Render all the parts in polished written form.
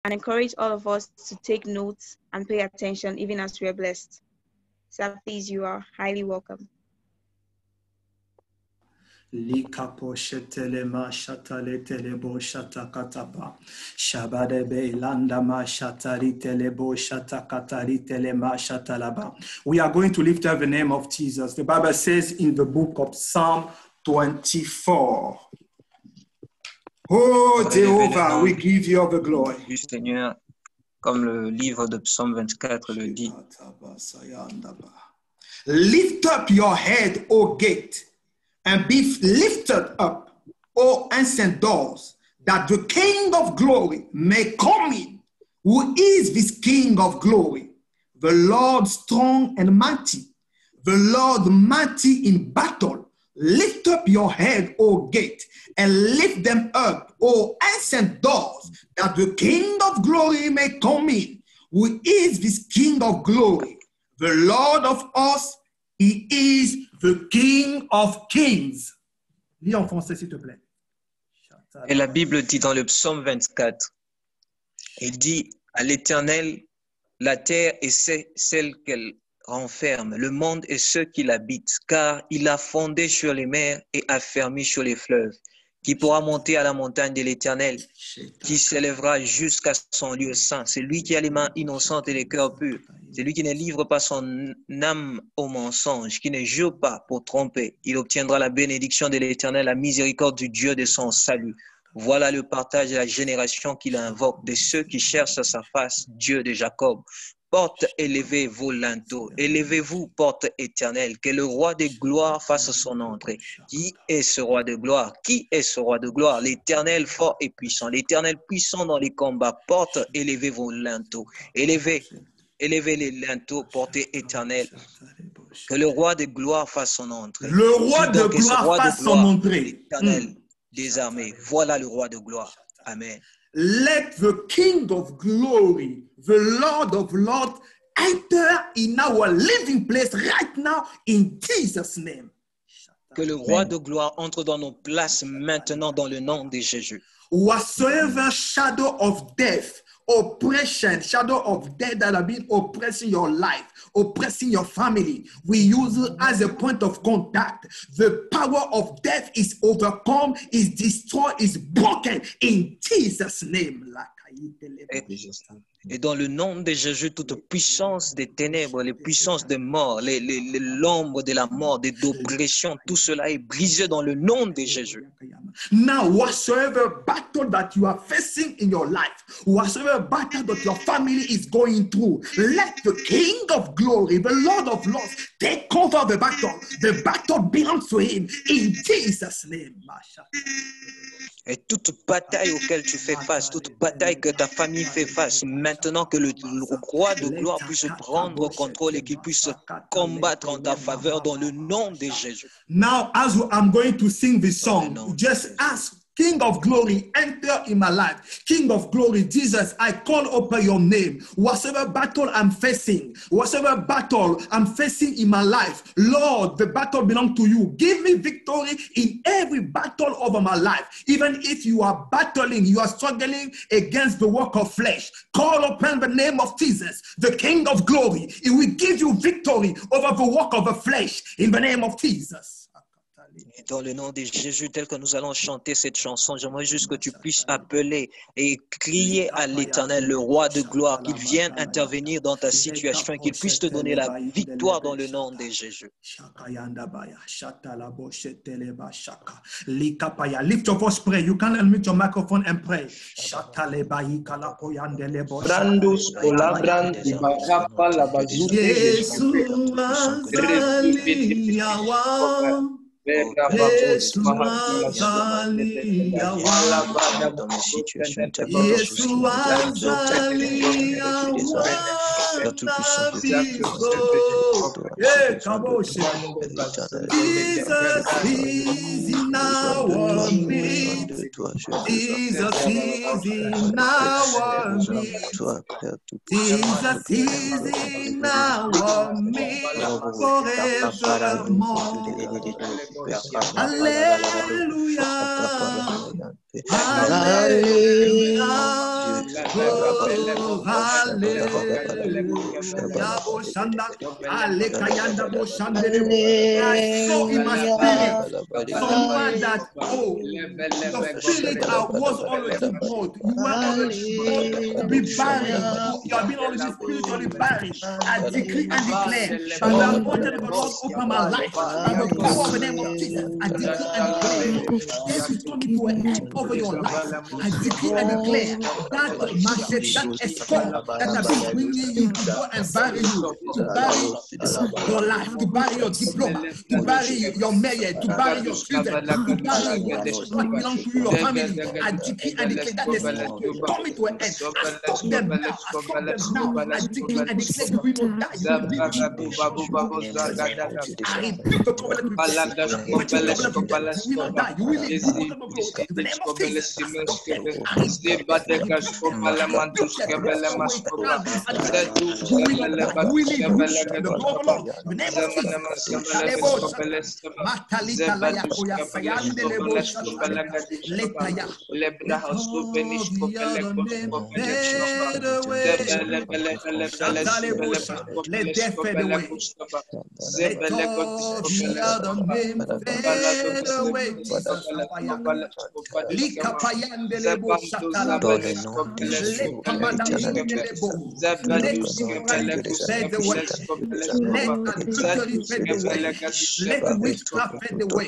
and encourage all of us to take notes and pay attention even as we are blessed. Sir, please, you are highly welcome. Likapo shetelema shatale telebo shatakataba shabadebe landama shatari telebo shatakatari telema shatalaba. We are going to lift up the name of Jesus. The Bible says in the book of Psalm 24. Oh Jehovah, we give you all the glory. Du Seigneur, comme le livre de Psaume 24 le dit. Lift up your head, O gate, and be lifted up, O ancient doors, that the King of glory may come in. Who is this King of glory? The Lord strong and mighty, the Lord mighty in battle. Lift up your head, O gate, and lift them up, O ancient doors, that the King of glory may come in. Who is this King of glory? The Lord of hosts, he is the King of kings. Lis en français, s'il te plaît. Et la Bible dit dans le psaume 24, il dit à l'Éternel, la terre et celle qu'elle renferme, le monde et ceux qui l'habitent, car il a fondé sur les mers et affermi sur les fleuves. Qui pourra monter à la montagne de l'Éternel, qui s'élèvera jusqu'à son lieu saint. C'est lui qui a les mains innocentes et les cœurs purs. C'est lui qui ne livre pas son âme au mensonge, qui ne jure pas pour tromper. Il obtiendra la bénédiction de l'Éternel, la miséricorde du Dieu de son salut. Voilà le partage de la génération qu'il invoque, de ceux qui cherchent sa face, Dieu de Jacob. Porte élevez vos linteaux, élevez-vous, porte éternelle, que le roi de gloire fasse son entrée. Qui est ce roi de gloire? Qui est ce roi de gloire? L'Éternel fort et puissant, l'Éternel puissant dans les combats. Porte, élevez vos linteaux, élevez les linteaux, portez éternel. Que le roi de gloire fasse son entrée. Le roi de gloire fasse son entrée. L'Éternel des armées, voilà le roi de gloire. Amen. Let the King of glory, the Lord of lords, enter in our living place right now in Jesus' name. Que le roi de gloire entre dans nos places maintenant dans le nom de Jésus. Whatsoever shadow of death, oppression, shadow of death that have been oppressing your life, oppressing your family, we use it as a point of contact. The power of death is overcome, is destroyed, is broken in Jesus' name. Et dans le nom de Jésus, toute puissance des ténèbres, les puissances de mort, l'ombre de la mort, de d'oppression, tout cela est brisé dans le nom de Jésus. Now, whatsoever battle that you are facing in your life, whatsoever battle that your family is going through, let the King of glory, the Lord of lords, take over the battle. The battle belongs to him in Jesus' name. Et toute bataille auquel tu fais face, toute bataille que ta famille fait face, maintenant que le roi de gloire puisse prendre contrôle et qu'il puisse combattre en ta faveur dans le nom de Jésus. Now, as I'm going to sing this song, just ask, King of glory, enter in my life. King of glory, Jesus, I call upon your name. Whatever battle I'm facing, whatever battle I'm facing in my life, Lord, the battle belongs to you. Give me victory in every battle over my life. Even if you are battling, you are struggling against the work of flesh, call upon the name of Jesus, the King of glory. It will give you victory over the work of the flesh in the name of Jesus. Et dans le nom de Jésus, tel que nous allons chanter cette chanson, j'aimerais juste que tu puisses appeler et crier à l'Éternel, le roi de gloire, qu'il vienne intervenir dans ta situation et qu'il puisse te donner la victoire dans le nom de Jésus. Lift your voice, pray. You can unmute your microphone and pray. Jesus is in our midst. Jesus is in our midst. Jesus is in our midst forevermore. Hallelujah. Hallelujah. Oh, hallelujah. Boshanda. Alekayanda boshandele. I saw in my spirit someone that, your spirit was already born. You were already born to be buried. You have been already spiritually buried. I decree and declare, by the anointing of the Lord over my life, by the power of the name of Jesus, I decree and declare, this is coming to an end over your life. I decree and declare that escort that have been bringing you to go and bury you, to bury your life, to bury your diploma, to bury your marriage, to bury your children, to bury what belongs to you, your family. I decree and declare that is coming to an end. I stop them now. I stop them now. I decree and declare you will not die. You will live. I rebuke the covenant with death. Break the covenant with death. You will not die. You will live. In the name of Jesus, I stop them. I rebuke them. I rebuke them. I rebuke them. Wherever we stand, you will not die. You will live. You will live. The glory of the Lord. In the name of Jesus. Matalita laya koya sayande lebo shatalika letaya. Let death fade away. Let all the other names fade away. Jesus. Lika lebo shatalabo. Let kamadamine lebo. Let immorality fade away. Let adultery fade away. Let witchcraft fade away.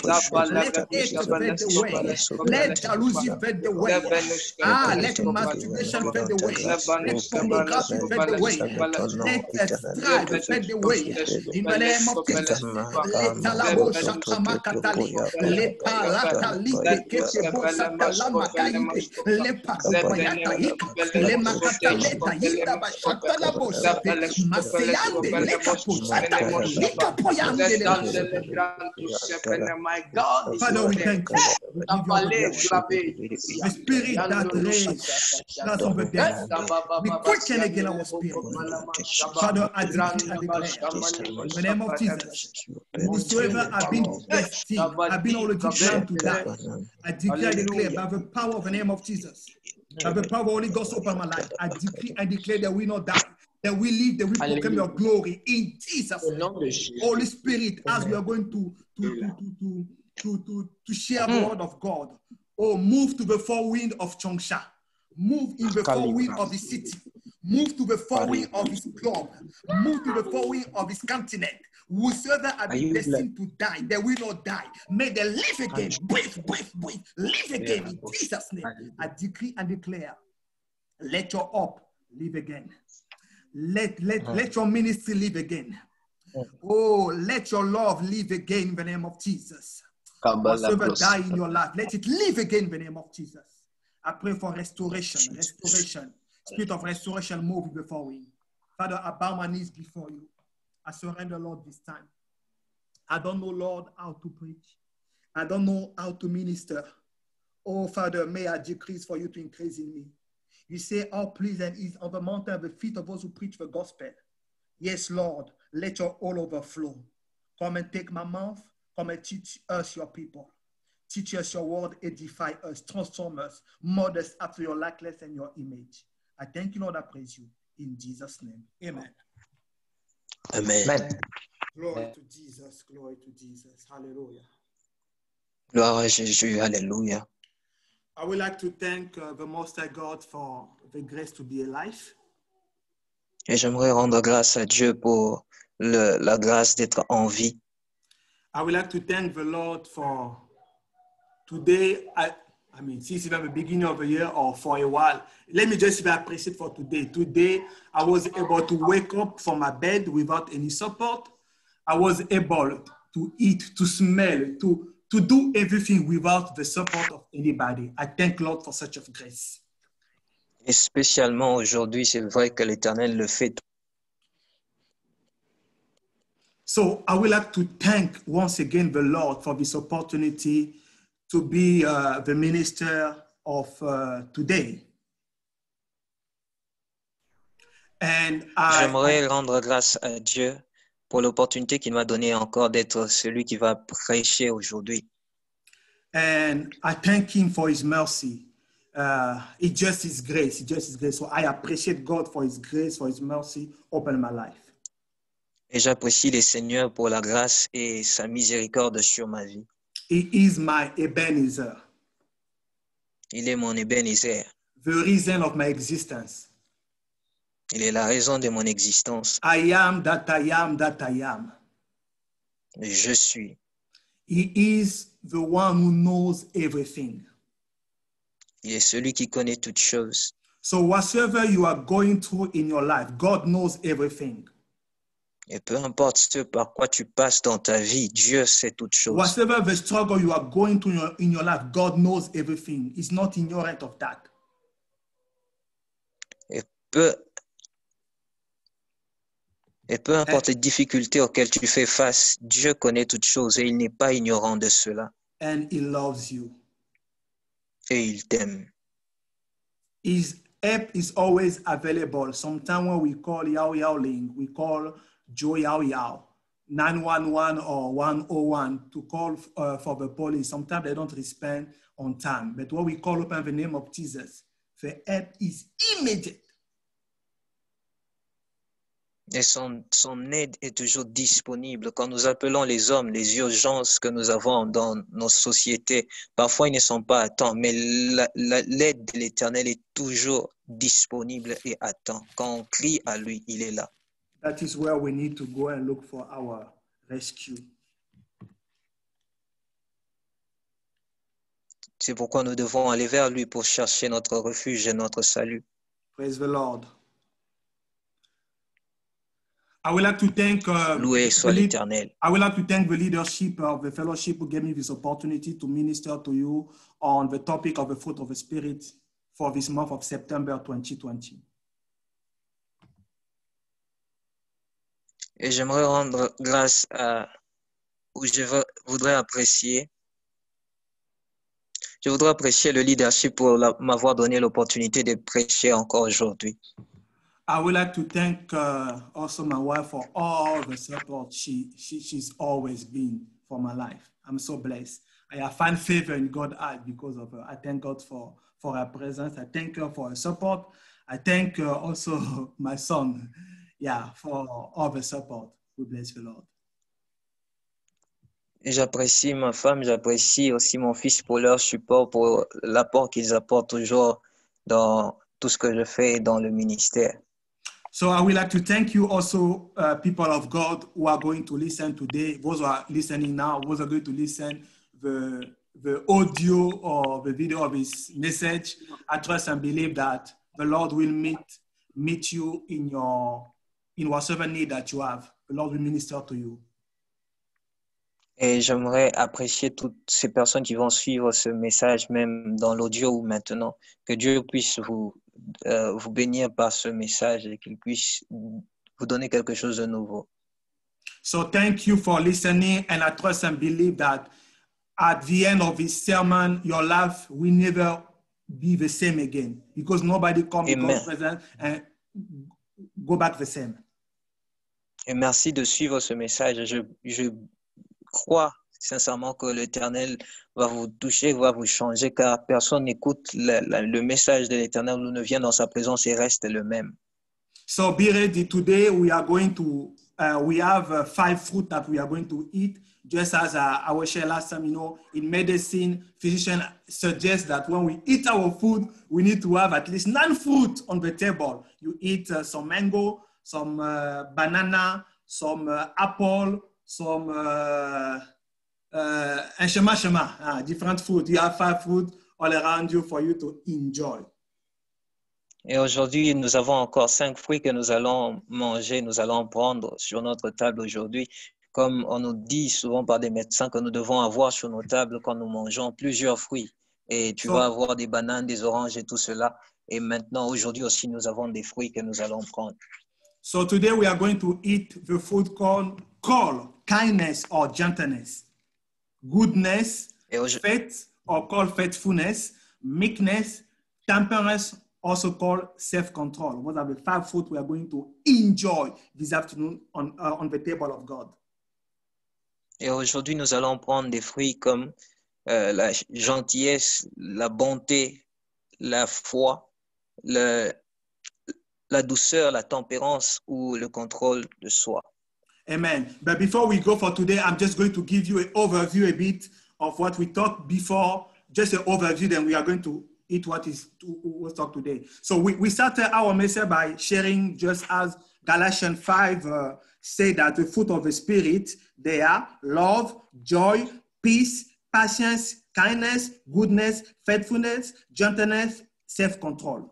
Let hate fade away. Let jealousy fade away. Let masturbation fade away. Let pornography fade away. Let strife fade away. In the name of Jesus. Let talabo shatamakatali. Let paratali ketebo satalama kaite. Let pakubayata hika. Let makataleta hita bashatalabo shate. Maseyande leka pochata. Leka poyande le. My God, Father, we thank you. We give you all the glory. The spirit that raised us over death, we quicken again our spirit. Father, I decree and declare, in the name of Jesus, whosoever have been destined, have been already planned to die, I decree and declare by the power of the name of Jesus, by the power of the Holy Ghost over my life, I decree and declare that we not die, that we live, that we proclaim your glory in Jesus' name. Holy Spirit, as we are going to share the word of God, move to the four wind of Chongsha, move in the four wind of the city, move to the four wind of his club, move to the four wind of his continent. Whosoever have been destined to die, they will not die. May they live again. Breathe, live again in Jesus' name. I decree and declare, let your hope live again. Let your ministry live again. Let your love live again in the name of Jesus. Whatever die in your life, let it live again in the name of Jesus. I pray for restoration. Spirit of restoration, move before me. Father, I bow my knees before you. I surrender, Lord, this time. I don't know, Lord, how to preach. I don't know how to minister. Oh, Father, may I decrease for you to increase in me. You say, how pleasant is on the mountain at the feet of those who preach the gospel. Yes, Lord, let your all overflow. Come and take my mouth. Come and teach us, your people. Teach us your word, edify us, transform us, mold us after your likeness and your image. I thank you, Lord, I praise you. In Jesus' name, amen. Amen. Glory to Jesus, glory to Jesus. Hallelujah. Gloire à Jésus, alléluia. I would like to thank the Most High God for the grace to be alive. Et j'aimerais rendre grâce à Dieu pour la grâce d'être en vie. I would like to thank the Lord for today. I mean, since even the beginning of the year or for a while, let me just appreciate for today. Today, I was able to wake up from my bed without any support. I was able to eat, to smell, to do everything without the support of anybody. I thank Lord for such a grace. Et spécialement aujourd'hui, c'est vrai que l'Éternel le fait. So I would like to thank once again the Lord for this opportunity to be the minister of today. And J'aimerais rendre grâce à Dieu pour l'opportunité qu'il m'a donnée encore d'être celui qui va prêcher aujourd'hui. And I thank him for his mercy. It's just his grace. It's just his grace. So I appreciate God for his grace, for his mercy upon my life. Et j'apprécie le Seigneur pour la grâce et sa miséricorde sur ma vie. He is my Ebenezer, Il est mon Ebenezer. the reason of my existence. Il est la raison de mon existence. I am that I am that I am. Je suis. He is the one who knows everything. Il est celui qui connaît toutes choses. So whatsoever you are going through in your life, God knows everything. Et peu importe ce par quoi tu passes dans ta vie, Dieu sait toutes choses. Whatever the struggle you are going through in your life, God knows everything. It's not ignorant of that. Et peu importe les difficultés auxquelles tu fais face, Dieu connaît toutes choses et il n'est pas ignorant de cela. And he loves you. Et il t'aime. His help is always available. Sometimes when we call Yao Yao Ling, we call Joe Yao Yao, 911 or 101 to call for the police. Sometimes they don't respond on time. But when we call upon the name of Jesus, the help is immediate. Et son aide est toujours disponible. Quand nous appelons les hommes, les urgences que nous avons dans nos sociétés, parfois ils ne sont pas à temps, mais l'aide de l'Éternel est toujours disponible et à temps. Quand on crie à lui, il est là. That is where we need to go and look for our rescue. C'est pourquoi nous devons aller vers lui pour chercher notre refuge et notre salut. Praise the Lord. I would like to thank Loué soit l'Éternel. I would like to thank the leadership of the fellowship who gave me this opportunity to minister to you on the topic of the fruit of the Spirit for this month of September 2020. Et j'aimerais rendre grâce ou je voudrais apprécier le leadership pour m'avoir donné l'opportunité de prêcher encore aujourd'hui. I would like to thank also my wife for all the support she's always been for my life. I'm so blessed. I find favor in God's eyes because of her. I thank God for her presence. I thank her for her support. I thank also my son, for all the support. We bless the Lord. Et j'apprécie ma femme, j'apprécie aussi mon fils pour leur support, pour l'apport qu'ils apportent toujours dans tout ce que je fais dans le ministère. So I would like to thank you also, people of God who are going to listen today. Those who are listening now, those are going to listen the audio or the video of his message. I trust and believe that the Lord will meet you in whatever need that you have. The Lord will minister to you. Et j'aimerais apprécier toutes ces personnes qui vont suivre ce message, même dans l'audio ou maintenant. Que Dieu puisse vous bénir par ce message et qu'il puisse vous donner quelque chose de nouveau. So thank you for listening, and I trust and believe that at the end of this sermon, your life will never be the same again, because nobody comes to God's presence and go back the same. Et merci de suivre ce message. Je crois sincèrement que l'Éternel va vous toucher, va vous changer, car personne n'écoute le message de l'Éternel ou ne vient dans sa présence et reste le même. So be ready. Today we are going to, we have 5 fruit that we are going to eat. Just as I was sharing last time, in medicine, physicians suggest that when we eat our food, we need to have at least 9 fruit on the table. You eat some mango, some banana, some apple, some different food. You have 5 food all around you for you to enjoy. Et aujourd'hui, nous avons encore 5 fruits que nous allons manger, nous allons prendre sur notre table aujourd'hui. Comme on nous dit souvent par des médecins que nous devons avoir sur nos tables quand nous mangeons plusieurs fruits. Et tu vas avoir des bananes, des oranges et tout cela. Et maintenant, aujourd'hui aussi, nous avons des fruits que nous allons prendre. So today we are going to eat the food called kindness or gentleness, goodness, faith or called faithfulness, meekness, temperance, also called self-control. What are the 5 fruits we are going to enjoy this afternoon on the table of God? Et aujourd'hui, nous allons prendre des fruits comme la gentillesse, la bonté, la foi, la douceur, la tempérance ou le contrôle de soi. Amen. But before we go for today, I'm just going to give you an overview a bit of what we talked before, just an overview, then we are going to eat what we'll talk today. So we started our message by sharing, just as Galatians 5 say that the fruit of the Spirit, they are love, joy, peace, patience, kindness, goodness, faithfulness, gentleness, self-control.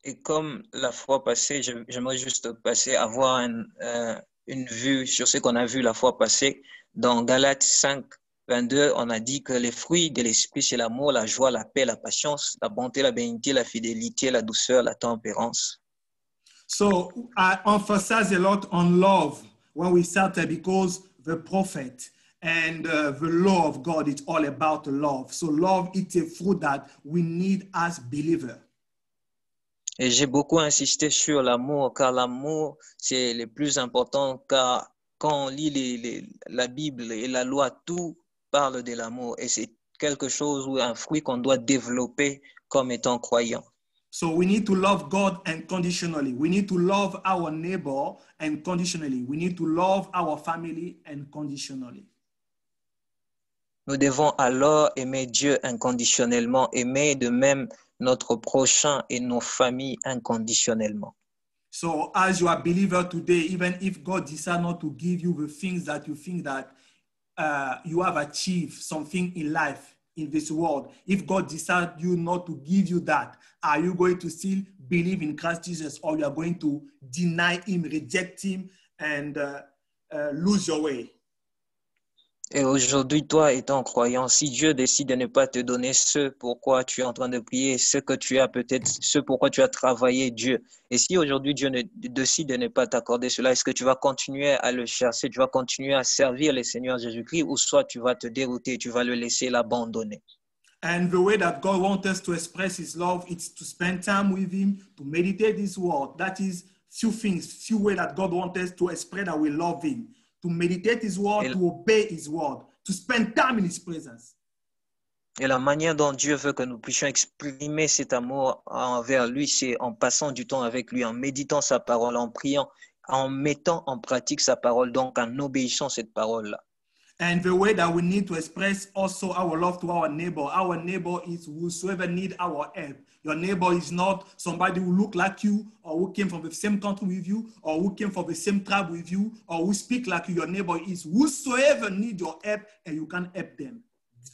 Et comme la fois passée, j'aimerais juste passer, avoir une vue sur ce qu'on a vu la fois passée. Dans Galates 5, 22, on a dit que les fruits de l'esprit, c'est l'amour, la joie, la paix, la patience, la bonté, la bénignité, la fidélité, la douceur, la tempérance. So I emphasize a lot on love when we started because the prophet and the law of God, it's all about love. So love is a fruit that we need as believers. Et j'ai beaucoup insisté sur l'amour, car l'amour, c'est le plus important, car quand on lit la Bible et la loi, tout parle de l'amour. Et c'est quelque chose ou un fruit qu'on doit développer comme étant croyant. So we need to love God unconditionally. We need to love our neighbor unconditionally. We need to love our family unconditionally. Nous devons alors aimer Dieu inconditionnellement, aimer de même notre prochain et nos familles inconditionnellement. So as you are a believer today, even if God decides not to give you the things that you think that you have achieved something in life, in this world, if God decides you not to give you that, are you going to still believe in Christ Jesus, or you are going to deny him, reject him, and lose your way? Et aujourd'hui, toi étant croyant, si Dieu décide de ne pas te donner ce pourquoi tu es en train de prier, ce que tu as peut-être, ce pourquoi tu as travaillé Dieu, et si aujourd'hui Dieu décide de ne pas t'accorder cela, est-ce que tu vas continuer à le chercher, tu vas continuer à servir le Seigneur Jésus-Christ, ou soit tu vas te dérouter, tu vas le laisser, l'abandonner? And the way that God wants us to express his love is to spend time with him, to meditate his word. That is few ways that God wants us to express that we love him. To meditate his word, to obey his word, to spend time in his presence. Et la manière dont Dieu veut que nous puissions exprimer cet amour envers lui, c'est en passant du temps avec lui, en méditant sa parole, en priant, en mettant en pratique sa parole, donc en obéissant cette parole-là. And the way that we need to express also our love to our neighbor is whosoever need our help. Your neighbor is not somebody who look like you, or who came from the same country with you, or who came from the same tribe with you, or who speak like you. Your neighbor is whosoever need your help and you can help them.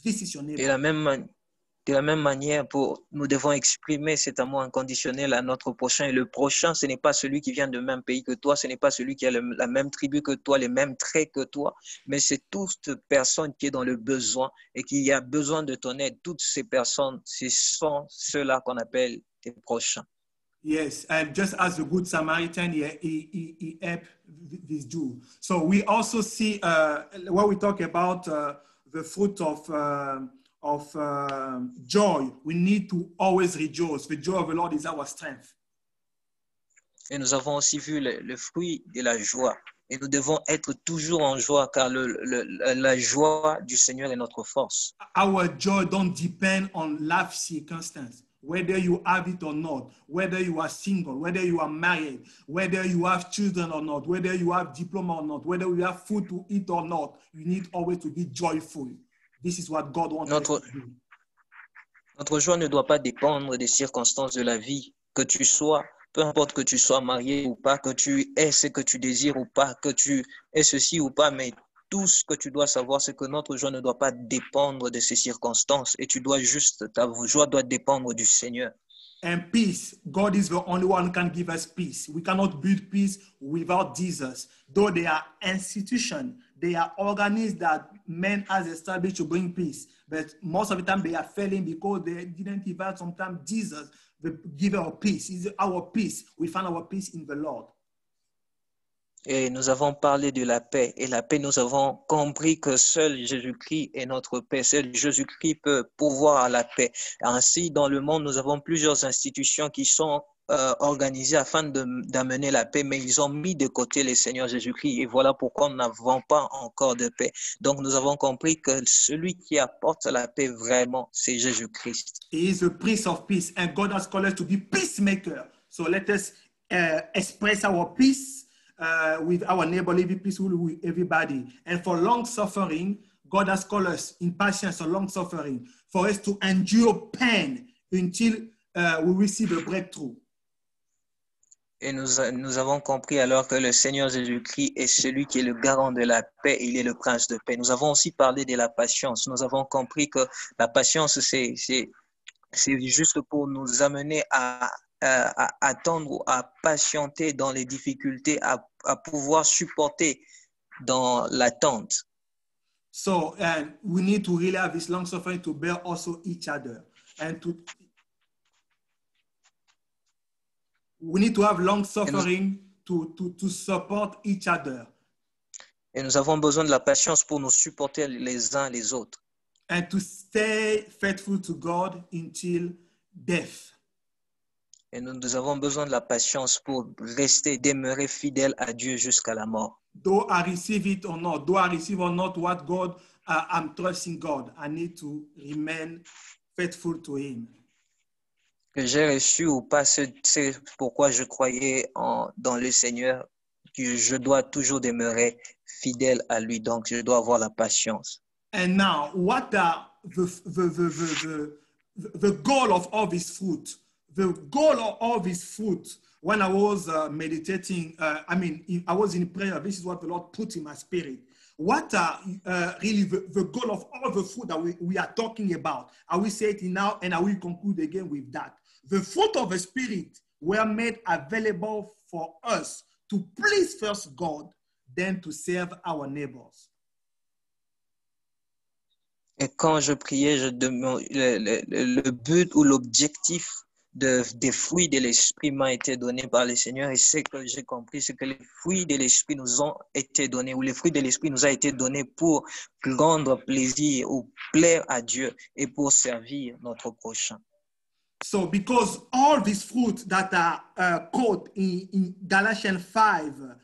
This is your neighbor. De la même manière, nous devons exprimer cet amour inconditionnel à notre prochain. Et le prochain, ce n'est pas celui qui vient du même pays que toi, ce n'est pas celui qui a la même tribu que toi, les mêmes traits que toi, mais c'est toute personne qui est dans le besoin et qui a besoin de ton aide. Toutes ces personnes, ce sont ceux-là qu'on appelle tes prochains. Yes, and just as the Good Samaritan, he helped this Jew. So we also see when we talk about the fruit of joy, we need to always rejoice. The joy of the Lord is our strength. Et nous avons aussi vu le fruit de la joie. Et nous devons être toujours en joie, car la joie du Seigneur est notre force. Our joy don't depend on life circumstances, whether you have it or not, whether you are single, whether you are married, whether you have children or not, whether you have diploma or not, whether you have food to eat or not. You need always to be joyful. This is what God wants us to do. Notre joie ne doit pas dépendre des circonstances de la vie. Que tu sois, peu importe que tu sois marié ou pas, que tu aies ce que tu désires ou pas, que tu aies ceci ou pas, mais tout ce que tu dois savoir, c'est que notre joie ne doit pas dépendre de ces circonstances. Et ta joie doit dépendre du Seigneur. And peace, God is the only one who can give us peace. We cannot build peace without Jesus. Though they are institutions, they are organisms that men has established to bring peace. But most of the time they are failing because they didn't invite sometimes Jesus, the giver of peace. Is our peace. We find our peace in the Lord. Et nous avons parlé de la paix. Et la paix, nous avons compris que seul Jésus-Christ est notre paix. Seul Jésus-Christ peut pourvoir à la paix. Ainsi, dans le monde, nous avons plusieurs institutions qui sont organisées afin d'amener la paix, mais ils ont mis de côté le Seigneur Jésus-Christ. Et voilà pourquoi nous n'avons pas encore de paix. Donc, nous avons compris que celui qui apporte la paix vraiment, c'est Jésus-Christ. He is the Prince of Peace, and God has called us to be peacemaker. So let us express our peace with our neighbor, living peaceful with everybody. And for long suffering, God has called us in patience or long suffering for us to endure pain until we receive a breakthrough. Et nous avons compris alors que le Seigneur Jésus-Christ est celui qui est le garant de la paix, il est le prince de paix. Nous avons aussi parlé de la patience. Nous avons compris que la patience, c'est juste pour nous amener à attendre ou à patienter dans les difficultés, à pouvoir supporter dans l'attente. So we need to really have this long suffering to bear also each other. And we need to have long suffering to support each other. Et nous avons besoin de la patience pour nous supporter les uns les autres. And to stay faithful to God until death. Et nous avons besoin de la patience pour rester, demeurer fidèle à Dieu jusqu'à la mort. Though I receive it or not, though I receive or not what God, I'm trusting God. I need to remain faithful to Him. Que j'ai reçu ou pas, c'est pourquoi je croyais dans le Seigneur, que je dois toujours demeurer fidèle à lui. Donc, je dois avoir la patience. And now, what are the goal of all this fruit? The goal of all this fruit, when I was meditating, I was in prayer, this is what the Lord put in my spirit. What are really the goal of all the fruit that we are talking about? I will say it now and I will conclude again with that. The fruit of the Spirit were made available for us to please first God, then to serve our neighbors. Et quand je priais, le but ou l'objectif des fruits de l'Esprit m'a été donné par le Seigneur. Et ce que j'ai compris, c'est que les fruits de l'Esprit nous ont été donnés, ou les fruits de l'Esprit nous a été donné pour rendre plaisir ou plaire à Dieu et pour servir notre prochain. So because all these fruits that are quoted in Galatians 5,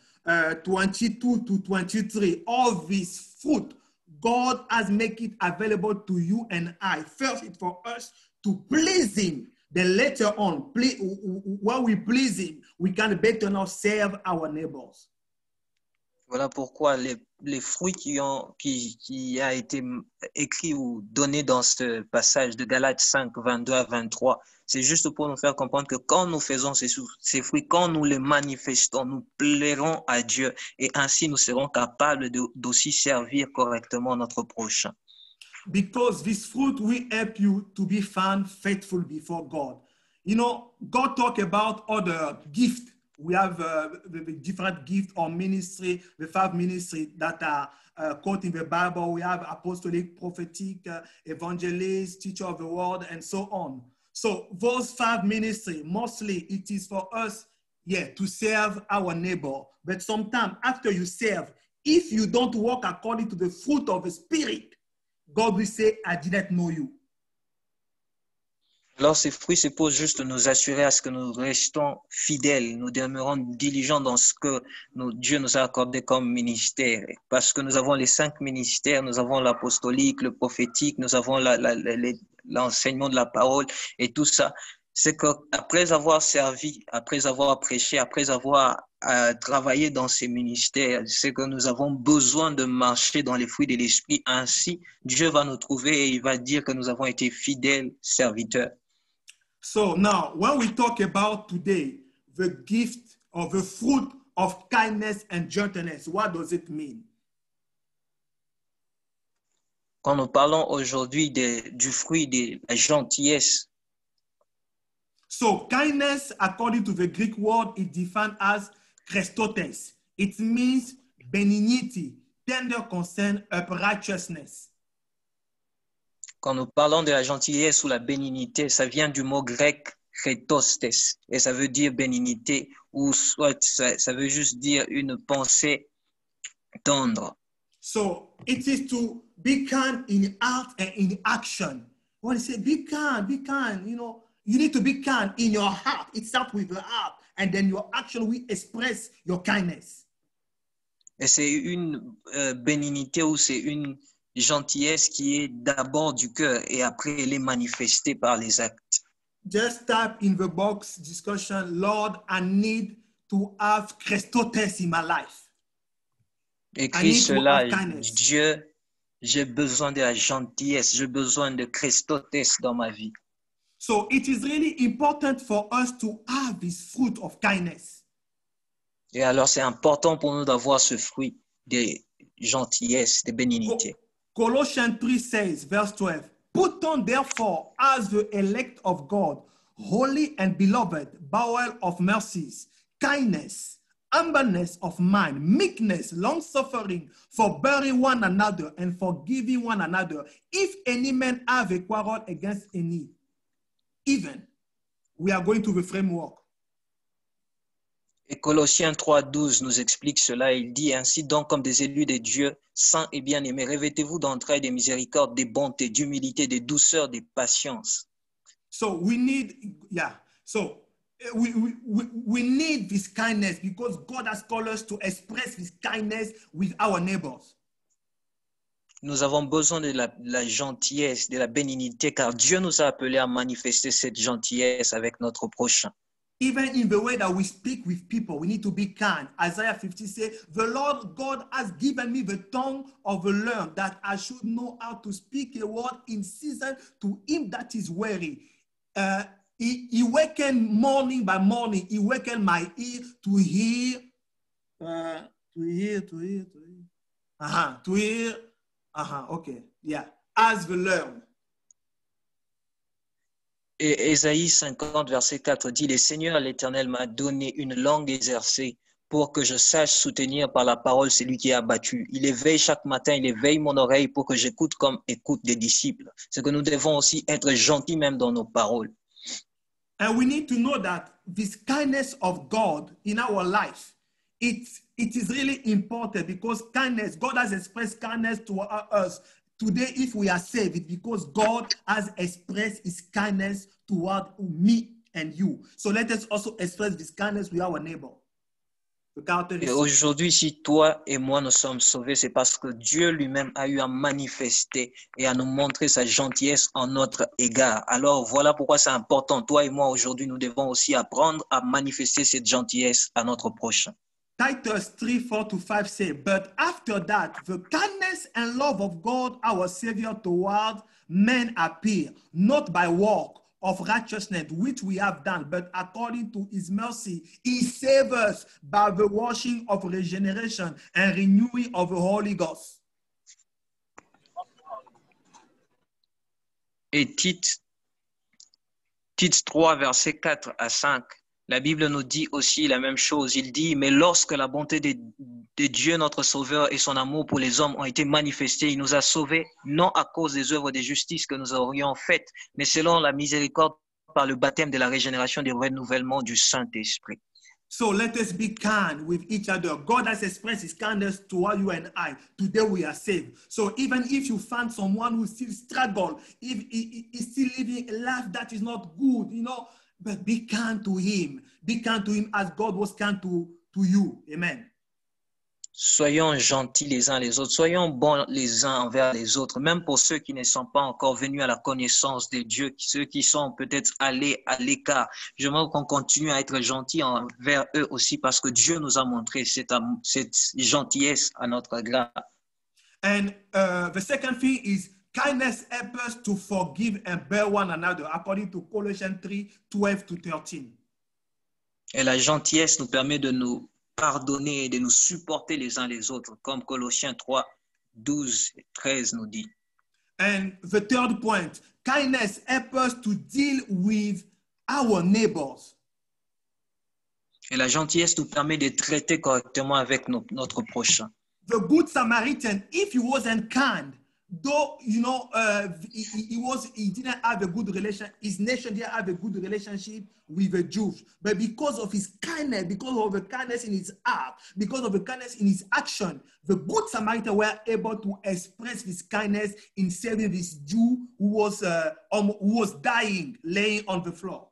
22 to 23, all these fruit, God has made it available to you and I. First, it's for us to please Him. Then later on, when we please Him, we can better now serve our neighbors. Voilà pourquoi les fruits qui a été écrit ou donné dans ce passage de Galates 5, 22 à 23, c'est juste pour nous faire comprendre que quand nous faisons ces fruits, quand nous les manifestons, nous plairons à Dieu et ainsi nous serons capables d'aussi servir correctement notre prochain. Because this fruit will help you to be found faithful before God. You know, God talk about other gifts. We have the different gifts or ministry, the 5 ministries that are quoted in the Bible. We have apostolic, prophetic, evangelist, teacher of the word, and so on. So those 5 ministries, mostly it is for us, to serve our neighbor. But sometimes after you serve, if you don't walk according to the fruit of the Spirit, God will say, I didn't know you. Alors, ces fruits, c'est pour juste nous assurer à ce que nous restons fidèles, nous demeurons diligents dans ce que Dieu nous a accordé comme ministère. Parce que nous avons les 5 ministères, nous avons l'apostolique, le prophétique, nous avons l'enseignement de la parole et tout ça. C'est qu'après avoir servi, après avoir prêché, après avoir travaillé dans ces ministères, c'est que nous avons besoin de marcher dans les fruits de l'Esprit. Ainsi, Dieu va nous trouver et il va dire que nous avons été fidèles serviteurs. So now, when we talk about today, the gift or the fruit of kindness and gentleness, what does it mean? Quand nous parlons aujourd'hui du fruit de la gentillesse, so kindness, according to the Greek word, is defined as Christotes. It means benignity, tender concern, uprightness. Quand nous parlons de la gentillesse ou la bénignité, ça vient du mot grec chrestostes, et ça veut dire bénignité, ou soit ça veut juste dire une pensée tendre. So it is to be kind in heart and in action. When you say be kind, you know, you need to be kind in your heart. It starts with the heart, and then your action will express your kindness. Et c'est une bénignité ou c'est une gentillesse qui est d'abord du cœur et après elle est manifestée par les actes. Just type in the box discussion, Lord, I need to have Christotes in my life. Écris cela, Dieu, j'ai besoin de la gentillesse, j'ai besoin de Christotes dans ma vie. So it is really important for us to have this fruit of kindness. Et alors c'est important pour nous d'avoir ce fruit de gentillesse, de bénignité. Colossians 3 says, verse 12, put on therefore as the elect of God, holy and beloved, bowel of mercies, kindness, humbleness of mind, meekness, long-suffering, forbearing one another, and forgiving one another. If any man have a quarrel against any, even, we are going to the framework. Et Colossiens 3,12 nous explique cela. Il dit ainsi donc, comme des élus de Dieu, saints et bien-aimés, revêtez-vous d'entrailles, de miséricorde, de bonté, d'humilité, de douceur, de patience. So we need, we need this kindness because God has called us to express this kindness with our neighbors. Nous avons besoin de la gentillesse, de la bénignité, car Dieu nous a appelés à manifester cette gentillesse avec notre prochain. Even in the way that we speak with people, we need to be kind. Isaiah 50 says, the Lord God has given me the tongue of the learned, that I should know how to speak a word in season to him that is weary. He wakened morning by morning. He wakened my ear to hear. Okay, yeah. As the learned. Et Ésaïe 50, verset 4 dit, « Le Seigneur, l'Éternel, m'a donné une langue exercée pour que je sache soutenir par la parole celui qui est abattu. Il éveille chaque matin, il éveille mon oreille pour que j'écoute comme écoute des disciples. » C'est que nous devons aussi être gentils même dans nos paroles. And we need to know that this kindness of God in our life, it is really important because kindness, God has expressed kindness to us. Today, if we are saved, it's because God has expressed his kindness toward me and you. So let us also express this kindness with our neighbor. Et aujourd'hui, si toi et moi nous sommes sauvés, c'est parce que Dieu lui-même a eu à manifester et à nous montrer sa gentillesse en notre égard. Alors voilà pourquoi c'est important. Toi et moi, aujourd'hui, nous devons aussi apprendre à manifester cette gentillesse à notre prochain. Titus 3:4-5 say, but after that, the kindness and love of God, our Savior, toward men appear, not by work of righteousness which we have done, but according to his mercy, he saved us by the washing of regeneration and renewing of the Holy Ghost. Et Tite 3, versets 4 à 5, la Bible nous dit aussi la même chose. Il dit, mais lorsque la bonté de Dieu, notre Sauveur, et son amour pour les hommes ont été manifestés, il nous a sauvés, non à cause des œuvres de justice que nous aurions faites, mais selon la miséricorde par le baptême de la régénération du renouvellement du Saint-Esprit. So let us be kind with each other. God has expressed his kindness toward you and I. Today we are saved. So even if you find someone who still struggles, if he is still living a life that is not good, you know, but be kind to him. Be kind to him as God was kind to you. Amen. Soyons gentils les uns les autres, soyons bons les uns envers les autres, même pour ceux qui ne sont pas encore venus à la connaissance de Dieu, ceux qui sont peut-être allés à l'écart. J'aimerais qu'on continue à être gentils envers eux aussi parce que Dieu nous a montré cette gentillesse à notre égard. And the second thing is kindness helps us to forgive and bear one another, according to Colossians 3:12-13. Et la gentillesse nous permet de nous pardonner et de nous supporter les uns les autres, comme Colossiens 3, 12 et 13 nous dit. And the third point, kindness helps us to deal with our neighbors. Et la gentillesse nous permet de traiter correctement avec notre prochain. The good Samaritan, if he wasn't kind, though he didn't have a good relation, his nation didn't have a good relationship with the Jews, but because of his kindness, because of the kindness in his heart, because of the kindness in his action, the good Samaritan were able to express his kindness in saving this Jew who was dying, laying on the floor.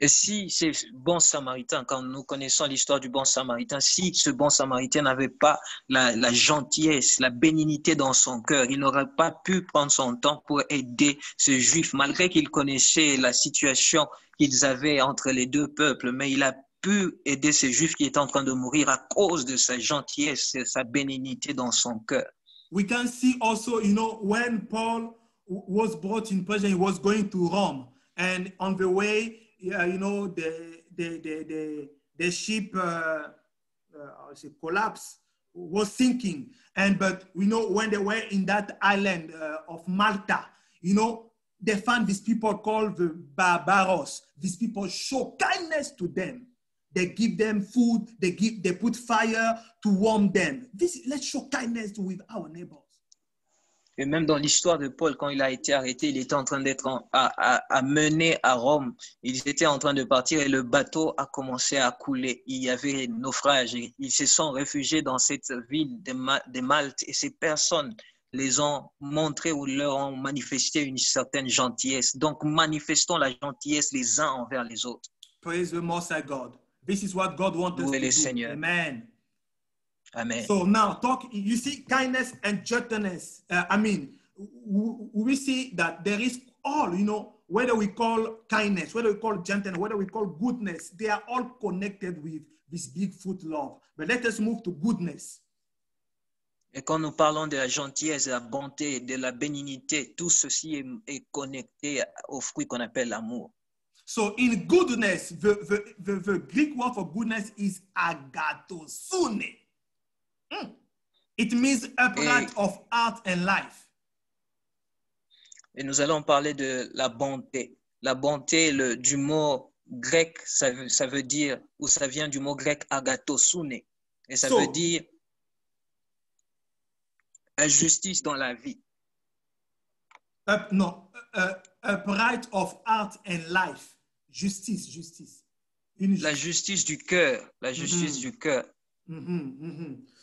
Et si ces bons samaritains, quand nous connaissons l'histoire du bon samaritain, si ce bon samaritain n'avait pas la gentillesse, la bénignité dans son cœur, il n'aurait pas pu prendre son temps pour aider ce juif, malgré qu'il connaissait la situation qu'ils avaient entre les deux peuples, mais il a pu aider ce juif qui était en train de mourir à cause de sa gentillesse et sa bénignité dans son cœur. We can see also, when Paul was brought in prison, he was going to Rome, and on the way, the ship collapsed, was sinking. But when they were in that island of Malta, they found these people called the Barbaros. These people show kindness to them. They give them food. They put fire to warm them. Let's show kindness with our neighbors. Et même dans l'histoire de Paul, quand il a été arrêté, il était en train d'être amené à Rome. Ils étaient en train de partir et le bateau a commencé à couler. Il y avait naufrage. Ils se sont réfugiés dans cette ville de Malte et ces personnes les ont montré ou leur ont manifesté une certaine gentillesse. Donc, manifestons la gentillesse les uns envers les autres. Praise the Most High God. This is what God wants us to do. Seigneur. Amen. Amen. So now, you see kindness and gentleness. We see that there is all, whether we call kindness, whether we call gentleness, whether we call goodness, they are all connected with this Bigfoot love. But let us move to goodness. Et quand nous parlons de la gentillesse, de la bonté, de la bénignité, tout ceci est connecté au fruit qu'on appelle l'amour. So in goodness, the Greek word for goodness is agathosune. It means upright of heart and life. Et nous allons parler de la bonté. La bonté, du mot grec, ça veut dire, ou ça vient du mot grec agathosune. Et ça veut dire la justice dans la vie. Upright of heart and life. Justice. La justice du cœur. La justice du cœur.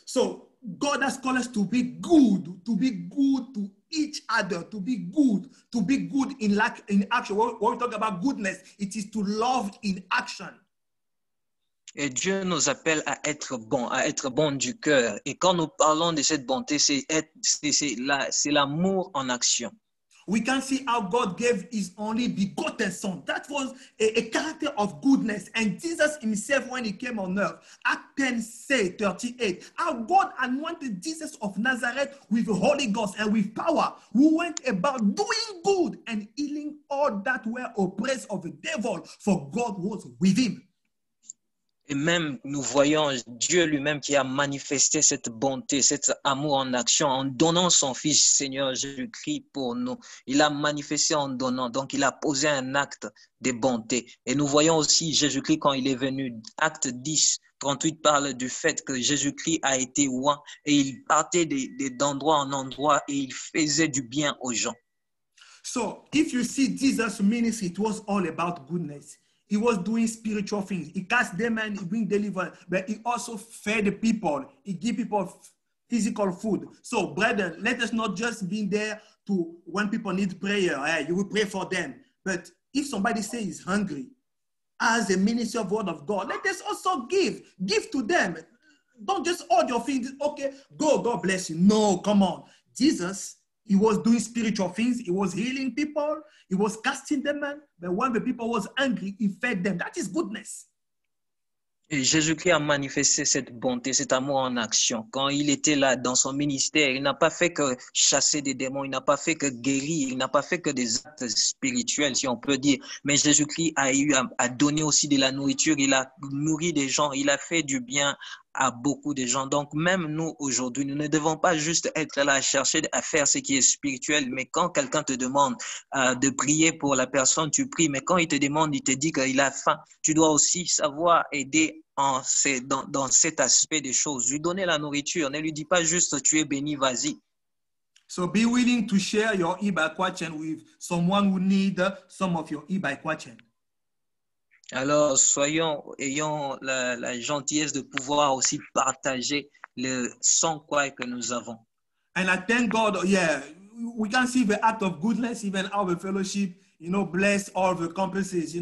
So God has called us to be good to each other, to be good in action. When we talk about goodness, it is to love in action. Et Dieu nous appelle à être bon du cœur. Et quand nous parlons de cette bonté, c'est l'amour en action. We can see how God gave his only begotten son. That was a character of goodness. And Jesus himself, when he came on earth, Acts 10:38, how God anointed Jesus of Nazareth with the Holy Ghost and with power, who went about doing good and healing all that were oppressed of the devil, for God was with him. Et même nous voyons Dieu lui-même qui a manifesté cette bonté, cet amour en action en donnant son Fils Seigneur Jésus-Christ pour nous. Il a manifesté en donnant, donc il a posé un acte de bonté. Et nous voyons aussi Jésus-Christ quand il est venu. Acte 10:38 parle du fait que Jésus-Christ a été oint et il partait d'endroit en endroit et il faisait du bien aux gens. So if you see Jesus' ministry, it was all about goodness. He was doing spiritual things. He cast demons, he bring deliverance, but he also fed the people. He give people physical food. So, brethren, let us not just be there to when people need prayer. You will pray for them. But if somebody says he's hungry, as a minister of word of God, let us also give to them. Don't just hold your feet. Okay, go. God bless you. No, come on. Jesus, he was doing spiritual things. He was healing people. He was casting them out. But when the people was angry, he fed them. That is goodness. Et Jésus-Christ a manifesté cette bonté, cet amour en action. Quand il était là dans son ministère, il n'a pas fait que chasser des démons, il n'a pas fait que guérir, il n'a pas fait que des actes spirituels, si on peut dire. Mais Jésus-Christ a donné aussi de la nourriture, il a nourri des gens, il a fait du bien à beaucoup de gens. Donc même nous aujourd'hui, nous ne devons pas juste être là à chercher à faire ce qui est spirituel, mais quand quelqu'un te demande de prier pour la personne, tu pries, mais quand il te demande, il te dit qu'il a faim, tu dois aussi savoir aider dans cet aspect des choses. Lui donner la nourriture, ne lui dis pas juste tu es béni, vas-y. So be willing to share your e-Bikwachan with someone who needs some of your e-Bikwachan. Alors, ayons la gentillesse de pouvoir aussi partager le sans quoi que nous avons. And I thank God, yeah, we can see the act of goodness, even our fellowship, bless all the campuses,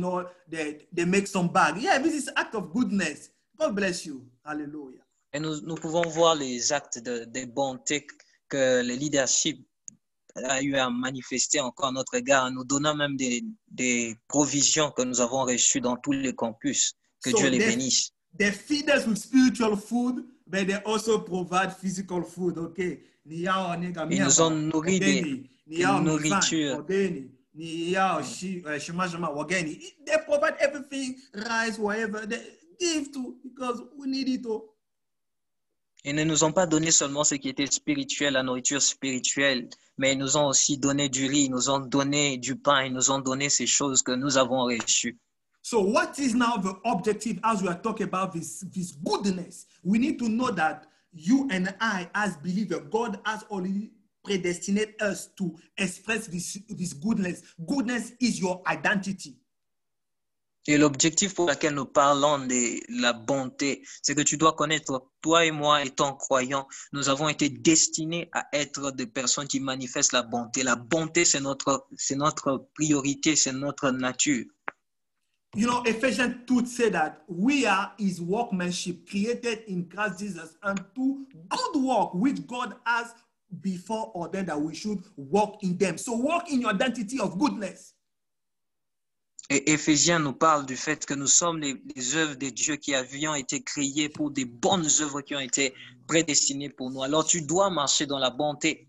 they make some bag. Yeah, this is act of goodness. God bless you. Hallelujah. Et nous pouvons voir les actes de bonté que le leadership a eu à manifester encore à notre égard, en nous donnant même des provisions que nous avons reçues dans tous les campus. Que Dieu les bénisse. They feed us with spiritual food, but they also provide physical food, okay? Ils nous ont nourri de nourriture. They provide everything, rice, whatever, they give to, because we need it all. Ils ne nous ont pas donné seulement ce qui était spirituel, la nourriture spirituelle, mais ils nous ont aussi donné du riz, ils nous ont donné du pain, ils nous ont donné ces choses que nous avons reçues. So what is now the objective as we are talking about this goodness? We need to know that you and I, as believers, God has already predestinated us to express this goodness. Goodness is your identity. Et l'objectif pour lequel nous parlons de la bonté, c'est que tu dois connaître, toi et moi étant croyants, nous avons été destinés à être des personnes qui manifestent la bonté. La bonté, c'est notre priorité, c'est notre nature. Ephesians 2 say that we are his workmanship created in Christ Jesus unto good work which God has before ordained that we should walk in them. So walk in your identity of goodness. Et Éphésiens nous parle du fait que nous sommes les œuvres de Dieu qui avions été créées pour des bonnes œuvres qui ont été prédestinées pour nous. Alors tu dois marcher dans la bonté.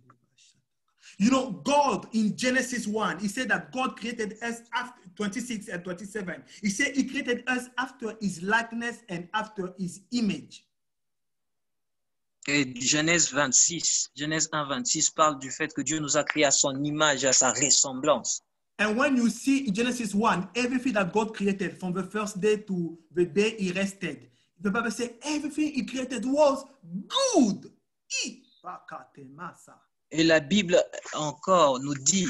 God in Genesis 1, he said that God created us after 26 and 27. He said he created us after his likeness and after his image. Et Genèse 1, 26 parle du fait que Dieu nous a créés à son image et à sa ressemblance. And when you see in Genesis 1, everything that God created from the first day to the day he rested, the Bible says everything he created was good. Et la Bible encore nous dit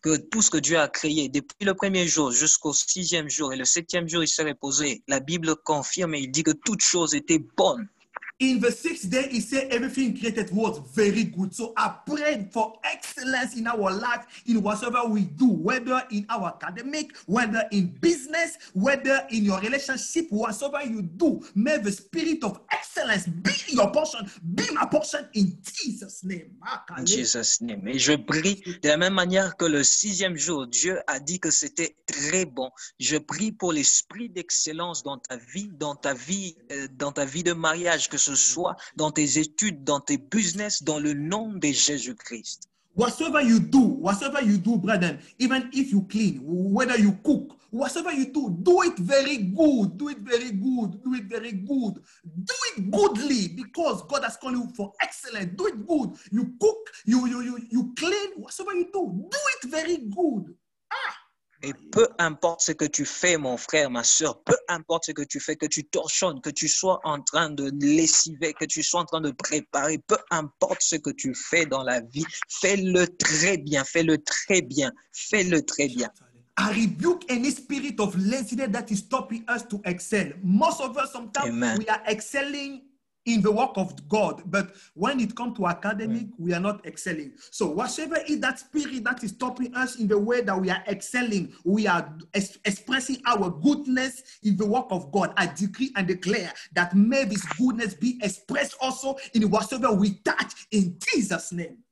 que tout ce que Dieu a créé, depuis le premier jour jusqu'au 6e jour et le 7e jour, il s'est reposé. La Bible confirme et il dit que toute chose était bonne. In the 6th day, he said everything created was very good. So I prayed for excellence in our life, in whatsoever we do, whether in our academic, whether in business, whether in your relationship, whatsoever you do. May the spirit of excellence be your portion, be my portion in Jesus' name. In Jesus' name. Et je prie de la même manière que le 6e jour, Dieu a dit que c'était très bon. Je prie pour l'esprit d'excellence dans ta vie, dans ta vie de mariage, que ce soit dans tes études, dans tes business, dans le nom de Jésus-Christ. Whatsoever you do, brethren, even if you clean, whether you cook, whatsoever you do it very good, do it very good, do it very good, do it goodly, because God has called you for excellence. Do it good. You cook, you clean, whatsoever you do it very good. Et peu importe ce que tu fais, mon frère, ma soeur, peu importe ce que tu fais, que tu torchonnes, que tu sois en train de lessiver, que tu sois en train de préparer, peu importe ce que tu fais dans la vie, fais-le très bien, fais-le très bien, fais-le très bien. I rebuke any spirit of laziness that is stopping us to excel. Most of us, sometimes Amen. We are excelling in the work of God, but when it comes to academic, we are not excelling. So whatever is that spirit that is stopping us in the way that we are excelling, we are expressing our goodness in the work of God. I decree and declare that may this goodness be expressed also in whatever we touch in Jesus' name.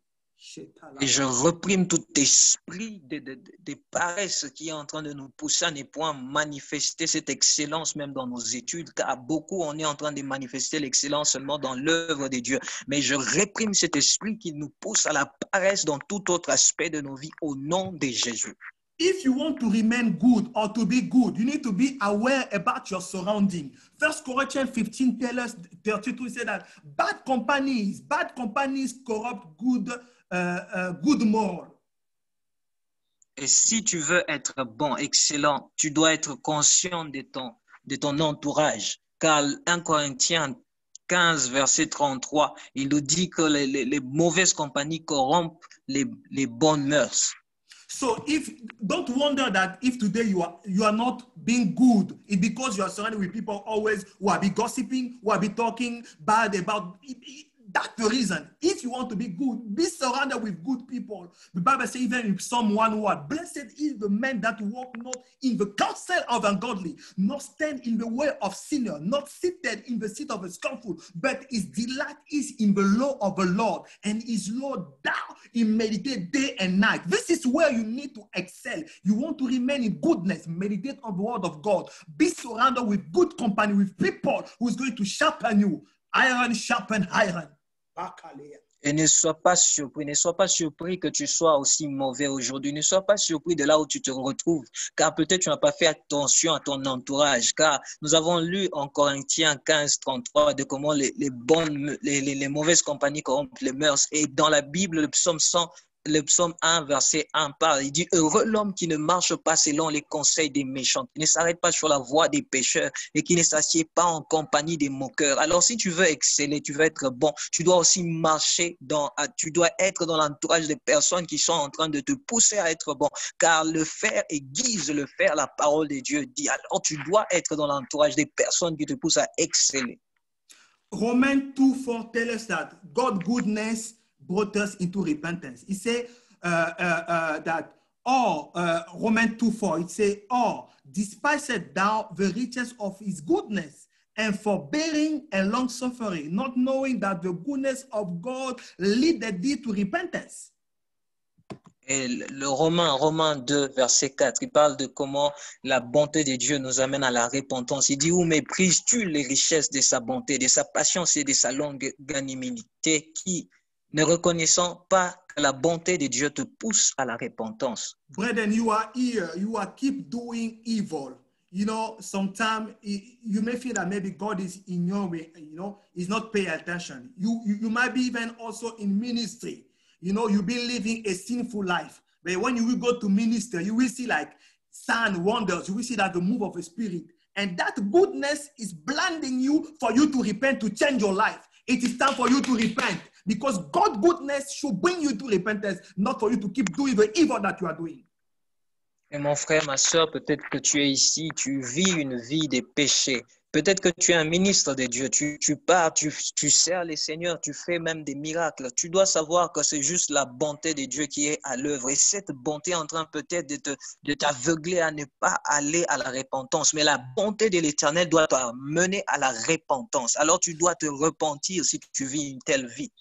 Et je reprime tout esprit de paresse qui est en train de nous pousser à ne point manifester cette excellence même dans nos études, car beaucoup on est en train de manifester l'excellence seulement dans l'œuvre de Dieu. Mais je réprime cet esprit qui nous pousse à la paresse dans tout autre aspect de nos vies au nom de Jésus. If you want to remain good or to be good, you need to be aware about your surrounding. 1 Corinthians 15 tells us, 32 says that bad companies corrupt good moral. Et si tu veux être bon, excellent, tu dois être conscient de ton entourage. Car 1 Corinthiens 15, verset 33, il nous dit que les mauvaises compagnies corrompent les bonnes mœurs. So don't wonder that if today you are not being good, it's because you are surrounded with people always who are be gossiping, who are be talking bad about that's the reason. If you want to be good, be surrounded with good people. The Bible says even if someone who are blessed is the man that walk not in the counsel of ungodly, not stand in the way of sinner, not seated in the seat of a scornful, but his delight is in the law of the Lord, and his law thou he meditate day and night. This is where you need to excel. You want to remain in goodness, meditate on the word of God, be surrounded with good company, with people who is going to sharpen you. Iron sharpen iron. Et ne sois pas surpris que tu sois aussi mauvais aujourd'hui. Ne sois pas surpris de là où tu te retrouves, car peut-être tu n'as pas fait attention à ton entourage, car nous avons lu en Corinthiens 15, 33 de comment les mauvaises compagnies corrompent les mœurs. Et dans la Bible, le psaume 1, verset 1 parle, il dit « Heureux l'homme qui ne marche pas selon les conseils des méchants, qui ne s'arrête pas sur la voie des pécheurs et qui ne s'assied pas en compagnie des moqueurs. » Alors si tu veux exceller, tu veux être bon, tu dois aussi tu dois être dans l'entourage des personnes qui sont en train de te pousser à être bon, car le faire aiguise le faire, la parole de Dieu dit. Alors tu dois être dans l'entourage des personnes qui te poussent à exceller. Romans 2:4 tells us that God's goodness brought us into repentance. He said that Romans 2:4, it says, despised thou the riches of his goodness and forbearing and long suffering, not knowing that the goodness of God leadeth thee to repentance. Et le Romains 2, verset 4, il parle de comment la bonté de Dieu nous amène à la repentance. Il dit, où méprises-tu les richesses de sa bonté, de sa patience et de sa longanimité, qui, ne reconnaissant pas que la bonté de Dieu te pousse à la repentance. Brethren, you are here, you are keep doing evil. You know, sometimes you may feel that maybe God is in your way, you know, he's not paying attention. You might be even also in ministry. You know, you've been living a sinful life. But when you will go to minister, you will see like sign wonders. You will see that the move of the Spirit. And that goodness is blinding you for you to repent, to change your life. It is time for you to repent. Because God's goodness should bring you to repentance, not for you to keep doing the evil that you are doing. Et mon frère, ma soeur, peut-être que tu es ici, tu vis une vie de péché. Peut-être que tu es un ministre de Dieu, tu pars, tu sers les seigneurs, tu fais même des miracles. Tu dois savoir que c'est juste la bonté de Dieu qui est à l'œuvre. Et cette bonté est en train peut-être de t'aveugler à ne pas aller à la repentance. Mais la bonté de l'Éternel doit t'amener à la repentance. Alors tu dois te repentir si tu vis une telle vie.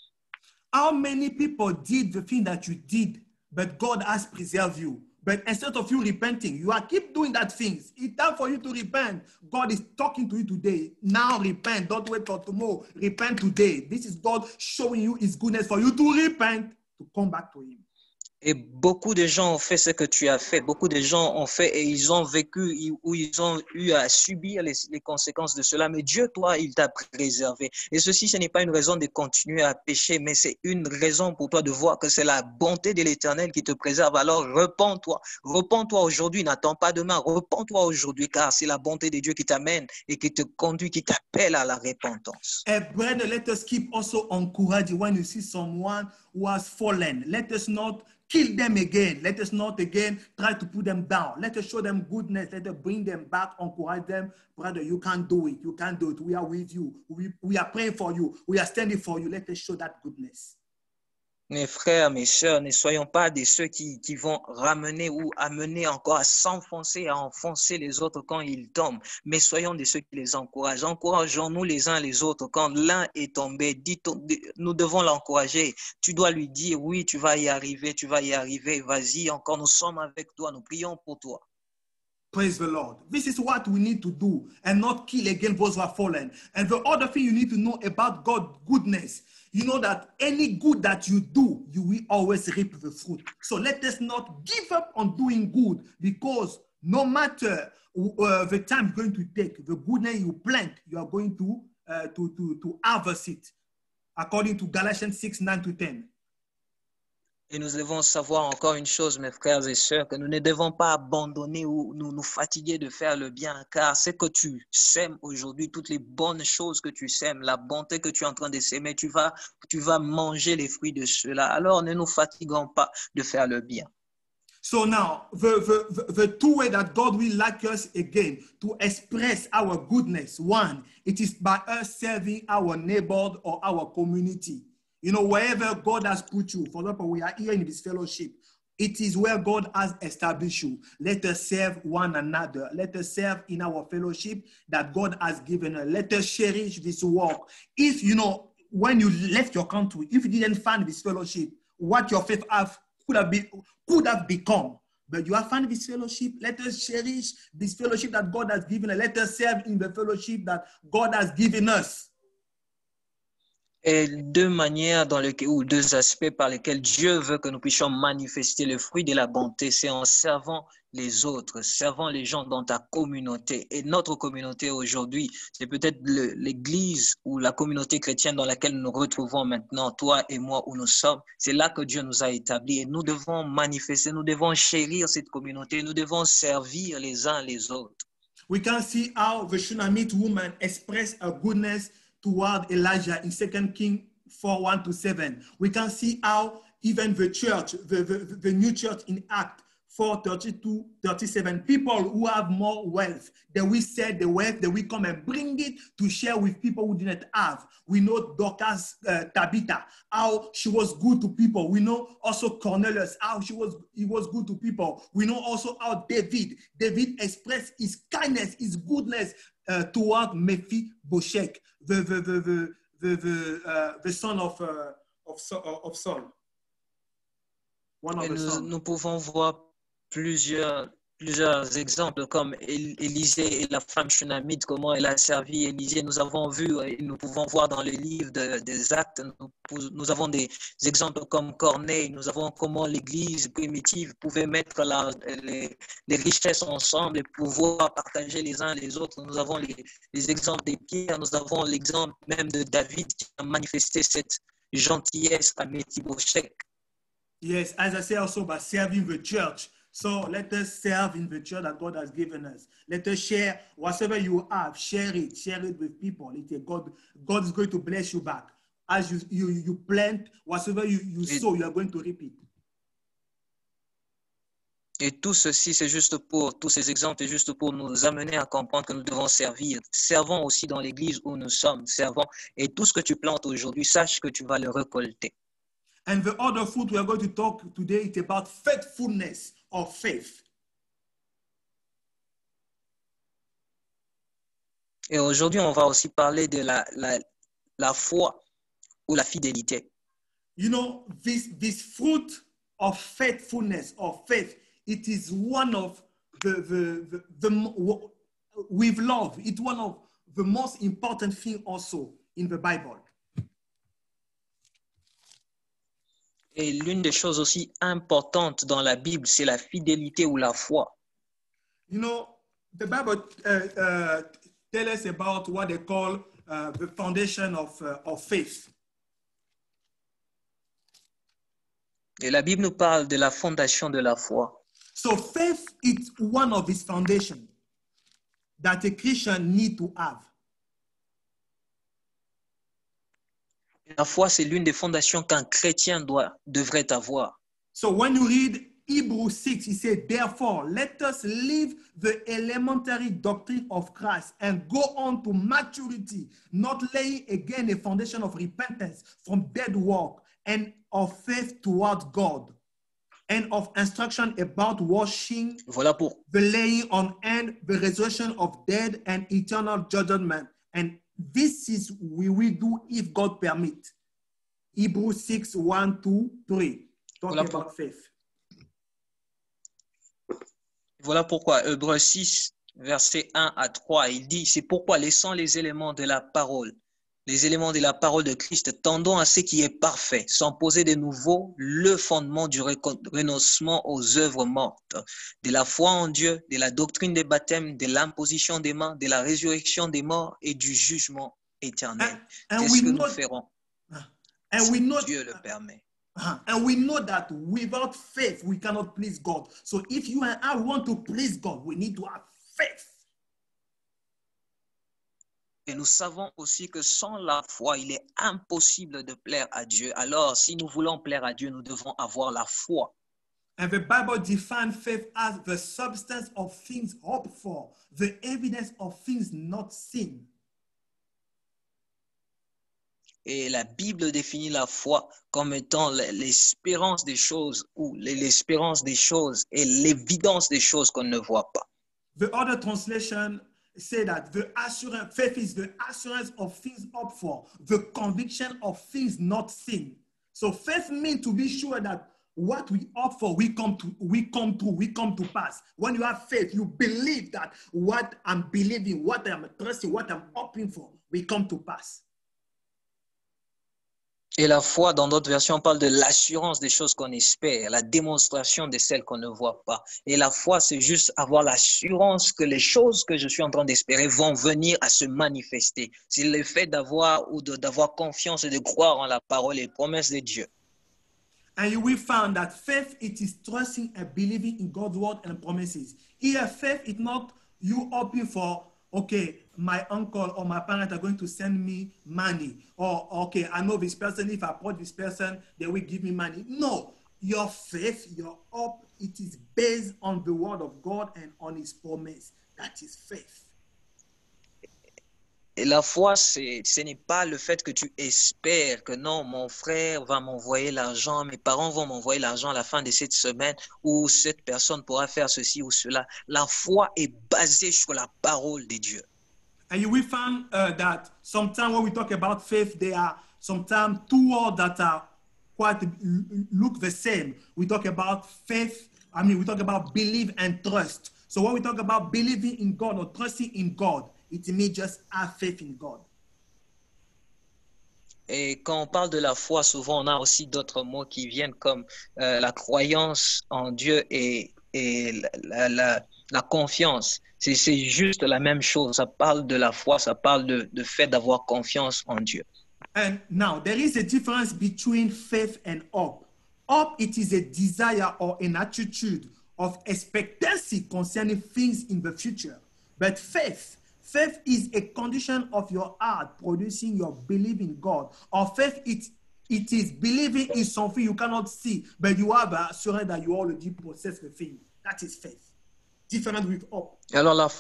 How many people did the thing that you did, but God has preserved you? But instead of you repenting, you are keep doing that things. It's time for you to repent. God is talking to you today. Now repent. Don't wait for tomorrow. Repent today. This is God showing you his goodness for you to repent, to come back to him. Et beaucoup de gens ont fait ce que tu as fait. Beaucoup de gens ont fait et ils ont vécu ou ils ont eu à subir les conséquences de cela. Mais Dieu, toi, il t'a préservé. Et ceci, ce n'est pas une raison de continuer à pécher, mais c'est une raison pour toi de voir que c'est la bonté de l'Éternel qui te préserve. Alors, repens-toi. Repens-toi aujourd'hui. N'attends pas demain. Repens-toi aujourd'hui, car c'est la bonté de Dieu qui t'amène et qui te conduit, qui t'appelle à la repentance. And brethren, let us keep also encouraging when you see someone who has fallen. Let us not kill them again. Let us not again try to put them down. Let us show them goodness. Let us bring them back, encourage them. Brother, you can't do it. You can't do it. We are with you. We are praying for you. We are standing for you. Let us show that goodness. Mes frères, mes sœurs, ne soyons pas de ceux qui vont ramener ou amener encore à s'enfoncer, à enfoncer les autres quand ils tombent. Mais soyons de ceux qui les encouragent. Encourageons-nous les uns les autres. Quand l'un est tombé, nous devons l'encourager. Tu dois lui dire, oui, tu vas y arriver, vas-y, encore nous sommes avec toi, nous prions pour toi. Praise the Lord. This is what we need to do and not kill again those who are fallen. And the other thing you need to know about God's goodness, you know that any good that you do, you will always reap the fruit. So let us not give up on doing good, because no matter the time going to take, the goodness you plant, you are going to harvest it, according to Galatians 6:9-10. Et nous devons savoir encore une chose, mes frères et sœurs, que nous ne devons pas abandonner ou nous fatiguer de faire le bien, car ce que tu sèmes aujourd'hui, toutes les bonnes choses que tu sèmes, la bonté que tu es en train de s'aimer, tu vas manger les fruits de cela. Alors ne nous fatiguons pas de faire le bien. So now, the two ways that God will like us again to express our goodness. One, it is by us serving our neighbor or our community. You know, wherever God has put you, for example, we are here in this fellowship. It is where God has established you. Let us serve one another. Let us serve in our fellowship that God has given us. Let us cherish this work. If, you know, when you left your country, if you didn't find this fellowship, what your faith could have become. But you have found this fellowship. Let us cherish this fellowship that God has given us. Let us serve in the fellowship that God has given us. Et deux manières ou deux aspects par lesquels Dieu veut que nous puissions manifester le fruit de la bonté, c'est en servant les autres, servant les gens dans ta communauté. Et notre communauté aujourd'hui, c'est peut-être l'église ou la communauté chrétienne dans laquelle nous nous retrouvons maintenant, toi et moi, où nous sommes. C'est là que Dieu nous a établis et nous devons manifester, nous devons chérir cette communauté, nous devons servir les uns les autres. We can see how the Shunammite woman expressed her goodness toward Elijah in 2 Kings 4:1-7. We can see how even the church, the new church in Acts 4:32-37, people who have more wealth, they will sell the wealth, they will come and bring it to share with people who didn't have. We know Dorcas, Tabitha, how she was good to people. We know also Cornelius, how he was good to people. We know also how David expressed his kindness, his goodness toward Mephibosheth, the son of Saul. One of Et the sons. nous pouvons voir plusieurs exemples comme Élisée et la femme Shunammite, comment elle a servi Élisée. Nous avons vu et nous pouvons voir dans le livre des Actes, nous avons des exemples comme Corneille, nous avons comment l'Église primitive pouvait mettre les richesses ensemble et pouvoir partager les uns les autres. Nous avons les exemples des Pierre, nous avons l'exemple même de David qui a manifesté cette gentillesse à Mephibosheth. Yes, as I say also by serving the church. So let us serve in the church that God has given us. Let us share whatever you have, share it with people. God is going to bless you back. As you plant, whatever you sow, you are going to reap it. Et tout ceci, tous ces exemples, c'est juste pour nous amener à comprendre que nous devons servir. Servons aussi dans l'église où nous sommes, servons. Et tout ce que tu plantes aujourd'hui, sache que tu vas le récolter. And the other fruit we are going to talk today is about faithfulness or faith. Et aujourd'hui, on va aussi parler de la foi ou la fidélité. You know, this fruit of faithfulness or faith, it is one of with love, it's one of the most important thing also in the Bible. Et l'une des choses aussi importantes dans la Bible, c'est la fidélité ou la foi. You know, the Bible tells us about what they call the foundation of faith. Et la Bible nous parle de la fondation de la foi. So faith is one of its foundations that a Christian need to have. La foi, c'est l'une des fondations qu'un chrétien devrait avoir. So when you read Hebrews 6, he said, therefore, let us leave the elementary doctrine of Christ and go on to maturity, not laying again a foundation of repentance from dead work and of faith toward God, and of instruction about washing, the laying on hand, the resurrection of dead, and eternal judgment. And this is we will do if God permit. Hebrews 6, 1-3. Talking about faith. Voilà pourquoi Hébreux 6, versets 1 à 3, il dit, c'est pourquoi laissant les éléments de la parole de Christ, tendons à ce qui est parfait, sans poser de nouveau le fondement du renoncement aux œuvres mortes, de la foi en Dieu, de la doctrine des baptêmes, de l'imposition des mains, de la résurrection des morts et du jugement éternel. C'est ce que nous ferons. Si Dieu le permet. And we know that without faith, we cannot please God. So if you and I want to please God, we need to have faith. Et nous savons aussi que sans la foi, il est impossible de plaire à Dieu. Alors, si nous voulons plaire à Dieu, nous devons avoir la foi. And the Bible defines faith as the substance of things hoped for, the evidence of things not seen. Et la Bible définit la foi comme étant l'espérance des choses ou l'espérance des choses et l'évidence des choses qu'on ne voit pas. The other translation say that the assurance, faith is the assurance of things hoped for, the conviction of things not seen. So faith means to be sure that what we hope for, we come to pass. When you have faith, you believe that what I'm believing, what I'm trusting, what I'm hoping for, we come to pass. Et la foi, dans d'autres versions, parle de l'assurance des choses qu'on espère, la démonstration de celles qu'on ne voit pas. Et la foi, c'est juste avoir l'assurance que les choses que je suis en train d'espérer vont venir à se manifester. C'est le fait d'avoir confiance et de croire en la parole et les promesses de Dieu. And you will find that faith, it is trusting and believing in God's word and promises. Here, faith is not you hoping for, okay, my uncle or my parents are going to send me money. Or, okay, I know this person, if I approach this person, they will give me money. No, your faith, your hope, it is based on the word of God and on his promise. That is faith. Et la foi, ce n'est pas le fait que tu espères que non, mon frère va m'envoyer l'argent, mes parents vont m'envoyer l'argent à la fin de cette semaine ou cette personne pourra faire ceci ou cela. La foi est basée sur la parole de Dieu. And you will find that sometimes when we talk about faith, there are sometimes two words that are quite look the same. We talk about faith, we talk about believe and trust. So when we talk about believing in God or trusting in God, it means just have faith in God. Et quand on parle de la foi, souvent on a aussi d'autres mots qui viennent comme la croyance en Dieu et la confiance. C'est juste la même chose. Ça parle de la foi, ça parle de fait d'avoir confiance en Dieu. And now there is a difference between faith and hope. Hope, it is a desire or an attitude of expectancy concerning things in the future. But faith is a condition of your heart producing your belief in God. Or faith, it is believing in something you cannot see, but you have assurance that you already possess the thing. That is faith. Different with hope. Alors,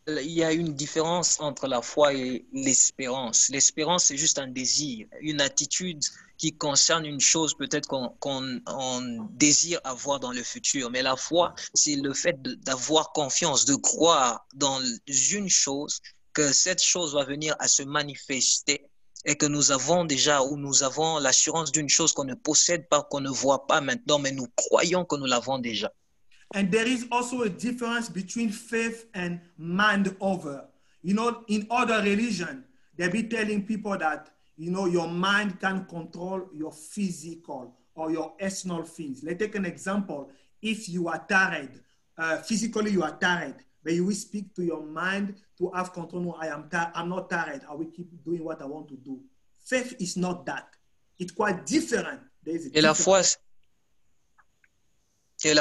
il y a une différence entre la foi et l'espérance. L'espérance, c'est juste un désir, une attitude qui concerne une chose peut-être qu'on désire avoir dans le futur. Mais la foi, c'est le fait d'avoir confiance, de croire dans une chose, que cette chose va venir à se manifester et que nous avons déjà, ou nous avons l'assurance d'une chose qu'on ne possède pas, qu'on ne voit pas maintenant, mais nous croyons que nous l'avons déjà. And there is also a difference between faith and mind over. You know, in other religion, they be telling people that, you know, your mind can control your physical or your external things. Let's take an example. If you are tired, physically you are tired, but you will speak to your mind to have control. No, I'm not tired. I will keep doing what I want to do. Faith is not that. It's quite different. Et la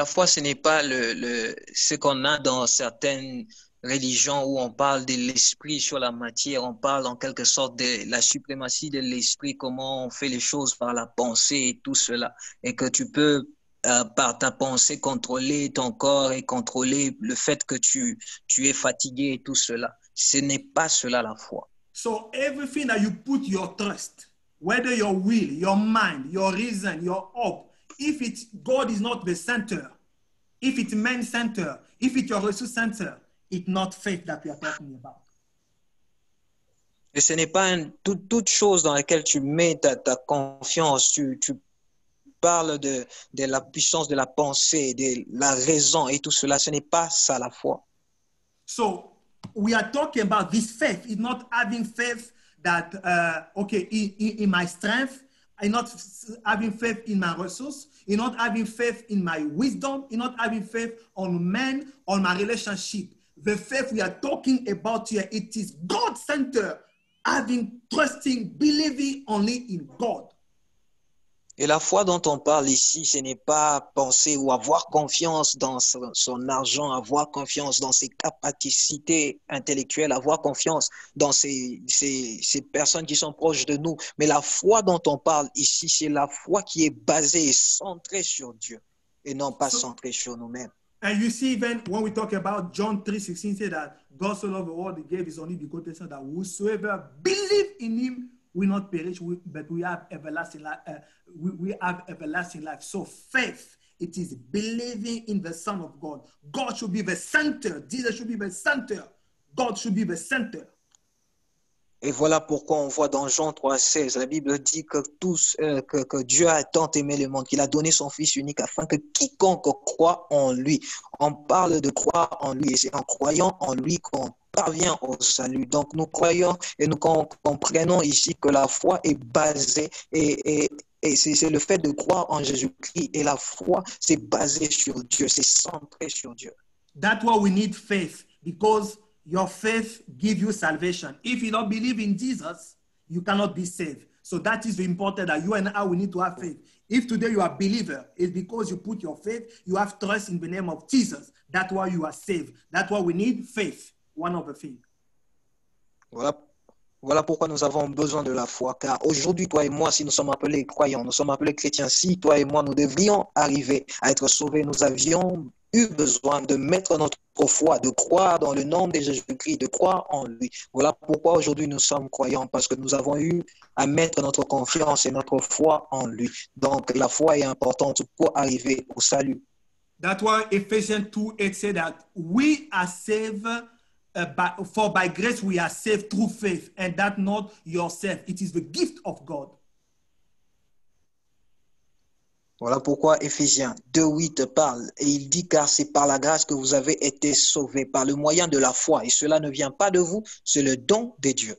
foi, ce n'est pas ce qu'on a dans certaines religions où on parle de l'esprit sur la matière, on parle en quelque sorte de la suprématie de l'esprit, comment on fait les choses par la pensée et tout cela, et que tu peux par ta pensée contrôler ton corps et contrôler le fait que tu es fatigué et tout cela. Ce n'est pas cela la foi. So everything that you put your trust, whether your will, your mind, your reason, your hope, if God is not the center, if it's man center, if it's your resource center, it's not faith that we are talking about. Et ce n'est pas toute chose dans laquelle tu mets ta confiance, tu parles de la puissance de la pensée, de la raison et tout cela, ce n'est pas ça la foi. So we are talking about this faith. It's not having faith that, in my strength, in not having faith in my resource, in not having faith in my wisdom, in not having faith on men, on my relationship. The faith we are talking about here, it is God-centered, trusting, believing only in God. Et la foi dont on parle ici, ce n'est pas penser ou avoir confiance dans son argent, avoir confiance dans ses capacités intellectuelles, avoir confiance dans ces personnes qui sont proches de nous. Mais la foi dont on parle ici, c'est la foi qui est basée et centrée sur Dieu et non pas centrée sur nous-mêmes. And you see, even when we talk about John 3:16, say that God so loved the world, He gave His only begotten Son, that whosoever believe in Him will not perish, but we have everlasting life. We have everlasting life. So faith, it is believing in the Son of God. God should be the center. Jesus should be the center. God should be the center. Et voilà pourquoi on voit dans Jean 3,16, la Bible dit que Dieu a tant aimé le monde qu'il a donné son Fils unique afin que quiconque croit en lui, on parle de croire en lui et c'est en croyant en lui qu'on parvient au salut. Donc nous croyons et nous comprenons ici que la foi est basée et c'est le fait de croire en Jésus-Christ et la foi c'est basé sur Dieu, c'est centré sur Dieu. That's why we need faith, because your faith gives you salvation. If you don't believe in Jesus, you cannot be saved. So that is important that you and I, we need to have faith. If today you are a believer, it's because you put your faith, you have trust in the name of Jesus. That's why you are saved. That's why we need faith, one of the things. Voilà pourquoi nous avons besoin de la foi, car aujourd'hui, toi et moi, si nous sommes appelés croyants, nous sommes appelés chrétiens, si toi et moi, nous devrions arriver à être sauvés, nous avions eu besoin de mettre notre foi, de croire dans le nom de Jésus-Christ, de croire en lui. Voilà pourquoi aujourd'hui nous sommes croyants, parce que nous avons eu à mettre notre confiance et notre foi en lui. Donc la foi est importante pour arriver au salut. That's why Ephesians 2:8 said that we are saved for by grace we are saved through faith, and that not yourself. It is the gift of God. Voilà pourquoi Éphésiens 2:8 parle et il dit car c'est par la grâce que vous avez été sauvés par le moyen de la foi et cela ne vient pas de vous, c'est le don de Dieu.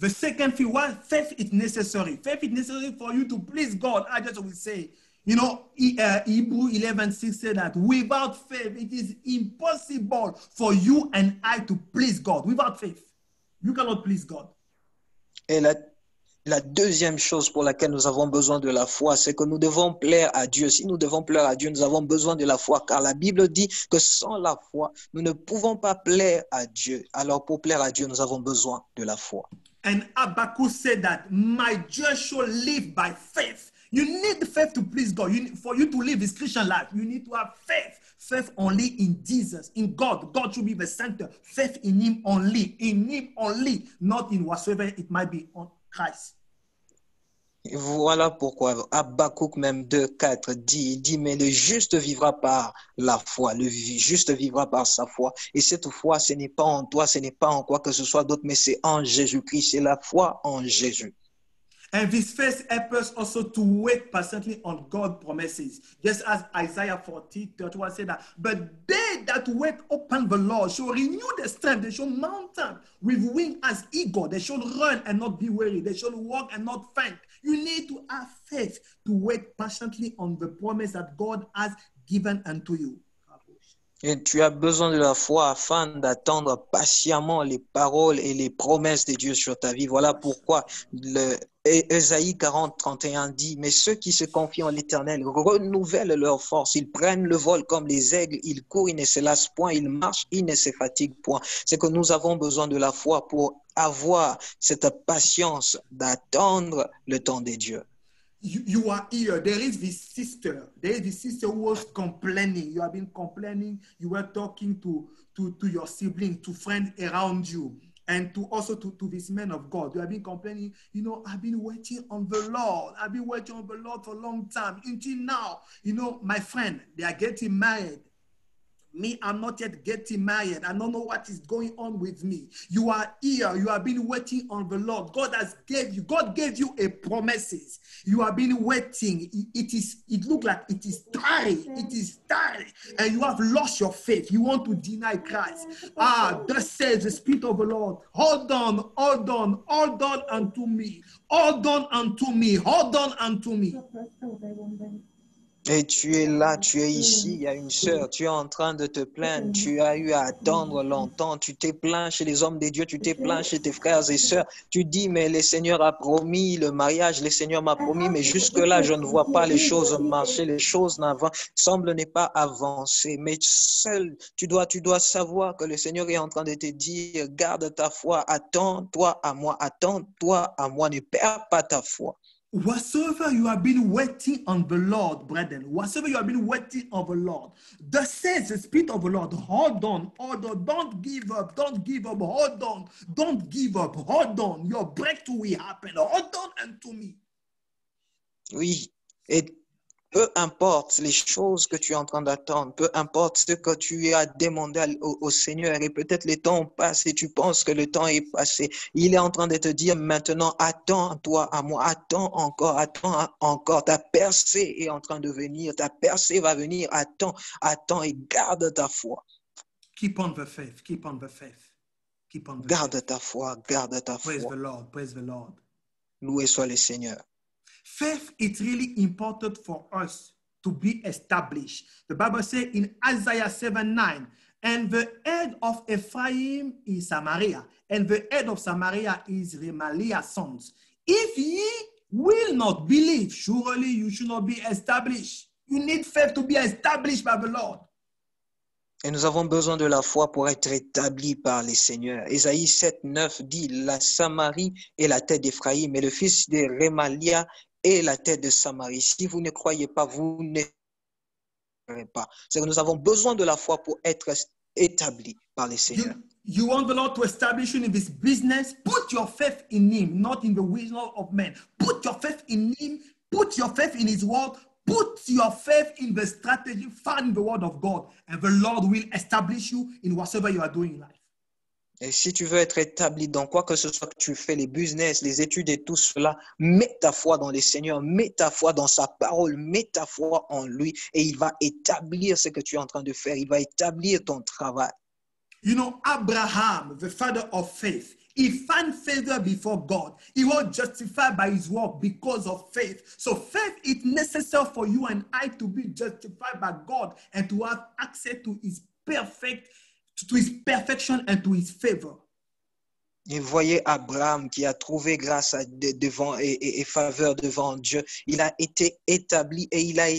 The second thing, why faith is necessary. Faith is necessary for you to please God. I just will say, you know, Hebrews 11:6 said that without faith, it is impossible for you and I to please God. Without faith, you cannot please God. Et la deuxième chose pour laquelle nous avons besoin de la foi, c'est que nous devons plaire à Dieu. Si nous devons plaire à Dieu, nous avons besoin de la foi, car la Bible dit que sans la foi, nous ne pouvons pas plaire à Dieu. Alors pour plaire à Dieu, nous avons besoin de la foi. And Habakkuk said that my just shall live by faith. You need faith to please God. For you to live this Christian life, you need to have faith. Faith only in Jesus, in God. God should be the center. Faith in Him only, not in whatsoever it might be on Christ. Et voilà pourquoi Habakkuk même 2:4 dit, mais le juste vivra par la foi, le juste vivra par sa foi. Et cette foi, ce n'est pas en toi, ce n'est pas en quoi que ce soit d'autre, mais c'est en Jésus-Christ, c'est la foi en Jésus. And this faith helps us also to wait patiently on God's promises. Just as Isaiah 40:31 said that, but they that wait upon the Lord shall renew their strength. They shall mount up with wings as eagles. They shall run and not be weary. They shall walk and not faint. You need to have faith to wait patiently on the promise that God has given unto you. Et tu as besoin de la foi afin d'attendre patiemment les paroles et les promesses de Dieu sur ta vie. Voilà pourquoi Ésaïe 40:31 dit, mais ceux qui se confient en l'Éternel renouvellent leur force. Ils prennent le vol comme les aigles. Ils courent, ils ne se lassent point. Ils marchent, ils ne se fatiguent point. C'est que nous avons besoin de la foi pour avoir cette patience d'attendre le temps de Dieu. You are here. There is this sister. Who was complaining. You have been complaining. You were talking to your siblings, to friends around you, and also to this man of God. You have been complaining. You know, I've been waiting on the Lord. I've been waiting on the Lord for a long time. Until now, you know, my friend, they are getting married. Me, I'm not yet getting married. I don't know what is going on with me. You are here. You have been waiting on the Lord. God gave you a promises. You have been waiting. It looks like it is tiring. It is tiring. And you have lost your faith. You want to deny Christ. Thus says the Spirit of the Lord. Hold on unto me. Hold on unto me. Hold on unto me. Et tu es là, tu es ici, il y a une sœur, tu es en train de te plaindre, tu as eu à attendre longtemps, tu t'es plaint chez les hommes de Dieu, tu t'es plaint chez tes frères et sœurs, tu dis, mais le Seigneur a promis le mariage, le Seigneur m'a promis, mais jusque-là, je ne vois pas les choses marcher, les choses semblent ne pas avancer. Mais seul, tu dois savoir que le Seigneur est en train de te dire, garde ta foi, attends-toi à moi, ne perds pas ta foi. Whatsoever you have been waiting on the Lord, brethren, whatsoever you have been waiting on the Lord, thus says the Spirit of the Lord, hold on, don't give up, hold on, don't give up, hold on, your breakthrough will happen, hold on unto me. Oui, et peu importe les choses que tu es en train d'attendre, peu importe ce que tu as demandé au Seigneur, et peut-être le temps passe et tu penses que le temps est passé, il est en train de te dire maintenant, attends-toi à moi, attends encore, ta percée est en train de venir, ta percée va venir, attends et garde ta foi. Keep on the faith, keep on the faith, keep on the garde faith. ta foi, garde ta Praise foi. the Lord, praise the Lord. Loué soit le Seigneur. Faith is really important for us to be established. The Bible says in Isaiah 7:9, and the head of Ephraim is Samaria, and the head of Samaria is Remaliah's sons. If ye will not believe, surely you should not be established. You need faith to be established by the Lord. Et nous avons besoin de la foi pour être établis par les seigneurs. Ésaïe 7:9 dit, la Samarie est la tête d'Éphraïm, et le fils de Remaliah est la tête de Samarie. Si vous ne croyez pas, vous ne croyez pas. C'est que nous avons besoin de la foi pour être établis par les seigneurs. You want the Lord to establish you in this business? Put your faith in Him, not in the wisdom of men. Put your faith in Him. Put your faith in His word. Put your faith in the strategy found in the word of God, and the Lord will establish you in whatever you are doing in life. Et si tu veux être établi dans quoi que ce soit que tu fais, les business, les études et tout cela, mets ta foi dans les seigneurs, mets ta foi dans sa parole, mets ta foi en lui et il va établir ce que tu es en train de faire. Il va établir ton travail. You know, Abraham, the father of faith, he found favor before God. He was justified by his work because of faith. So faith is necessary for you and I to be justified by God and to have access to his perfection and to his favor. Et voyez Abraham qui a trouvé grâce devant et faveur devant Dieu. Il a été établi et il a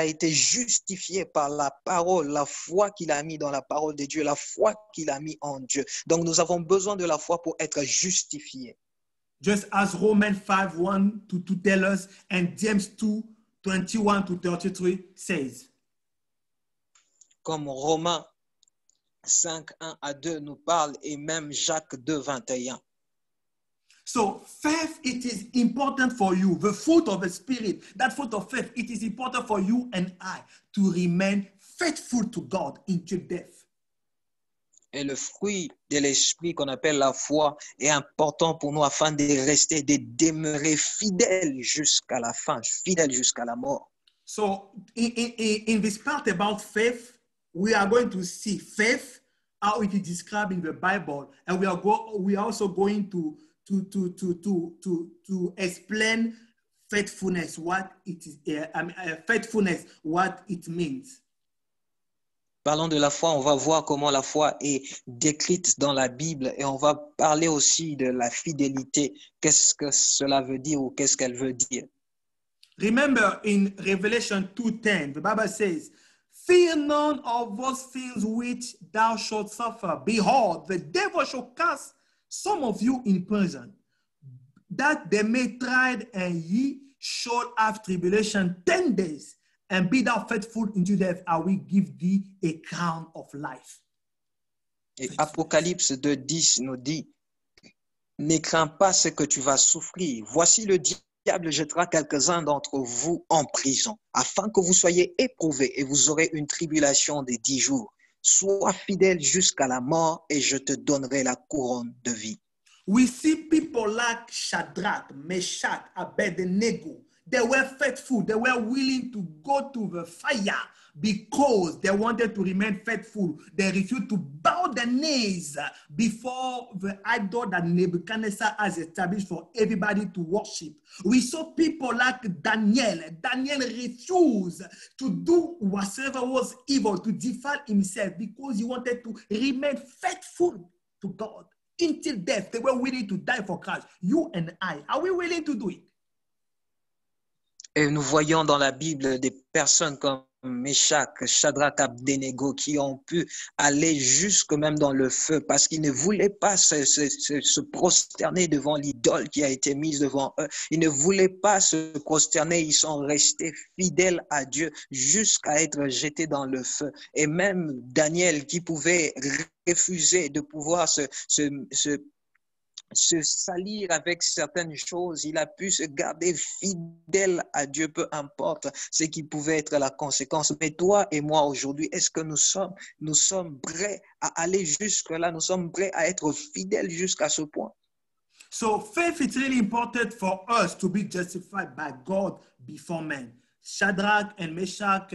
été justifié par la parole, la foi qu'il a mis dans la parole de Dieu, la foi qu'il a mis en Dieu. Donc nous avons besoin de la foi pour être justifiés. Just as Romans 5:1 to tell us and James 2:21 to 33 says. Comme Romains 5:1-2 nous parle et même Jacques 2:21. So faith, it is important for you. The fruit of the Spirit, that fruit of faith, it is important for you and I to remain faithful to God into death. Et le fruit de l'esprit qu'on appelle la foi est important pour nous afin de rester, de demeurer fidèles jusqu'à la fin, fidèles jusqu'à la mort. So in this part about faith, we are going to see faith, how it is described in the Bible, and we are also going to explain faithfulness, what it is, faithfulness, what it means. Parlons de la foi, on va voir comment la foi est décrite dans la Bible et on va parler aussi de la fidélité. Qu'est-ce que cela veut dire ou qu'est-ce qu'elle veut dire? Remember in Revelation 2:10, the Bible says, fear none of those things which thou shalt suffer. Behold, the devil shall cast some of you in prison, that they may try, and ye shall have tribulation 10 days. And be thou faithful unto death, I will give thee a crown of life. Et Apocalypse 2:10 nous dit, ne crains pas ce que tu vas souffrir. Voici le diable jettera quelques-uns d'entre vous en prison, afin que vous soyez éprouvés et vous aurez une tribulation de 10 jours. Sois fidèle jusqu'à la mort et je te donnerai la couronne de vie. We see people like Shadrach, Meshach, Abednego. They were faithful. They were willing to go to the fire because they wanted to remain faithful. They refused to bow their knees before the idol that Nebuchadnezzar has established for everybody to worship. We saw people like Daniel. Daniel refused to do whatsoever was evil, to defile himself, because he wanted to remain faithful to God until death. They were willing to die for Christ. You and I, are we willing to do it? Et nous voyons dans la Bible des personnes comme Meshach, Shadrach, Abednego qui ont pu aller jusque même dans le feu parce qu'ils ne voulaient pas se prosterner devant l'idole qui a été mise devant eux. Ils ne voulaient pas se prosterner, ils sont restés fidèles à Dieu jusqu'à être jetés dans le feu. Et même Daniel qui pouvait refuser de pouvoir se salir avec certaines choses, il a pu se garder fidèle à Dieu, peu importe ce qui pouvait être la conséquence. Mais toi et moi aujourd'hui, est-ce que nous sommes prêts à aller jusque-là? Nous sommes prêts à être fidèles jusqu'à ce point? So faith is really important for us to be justified by God before men. Shadrach and Meshach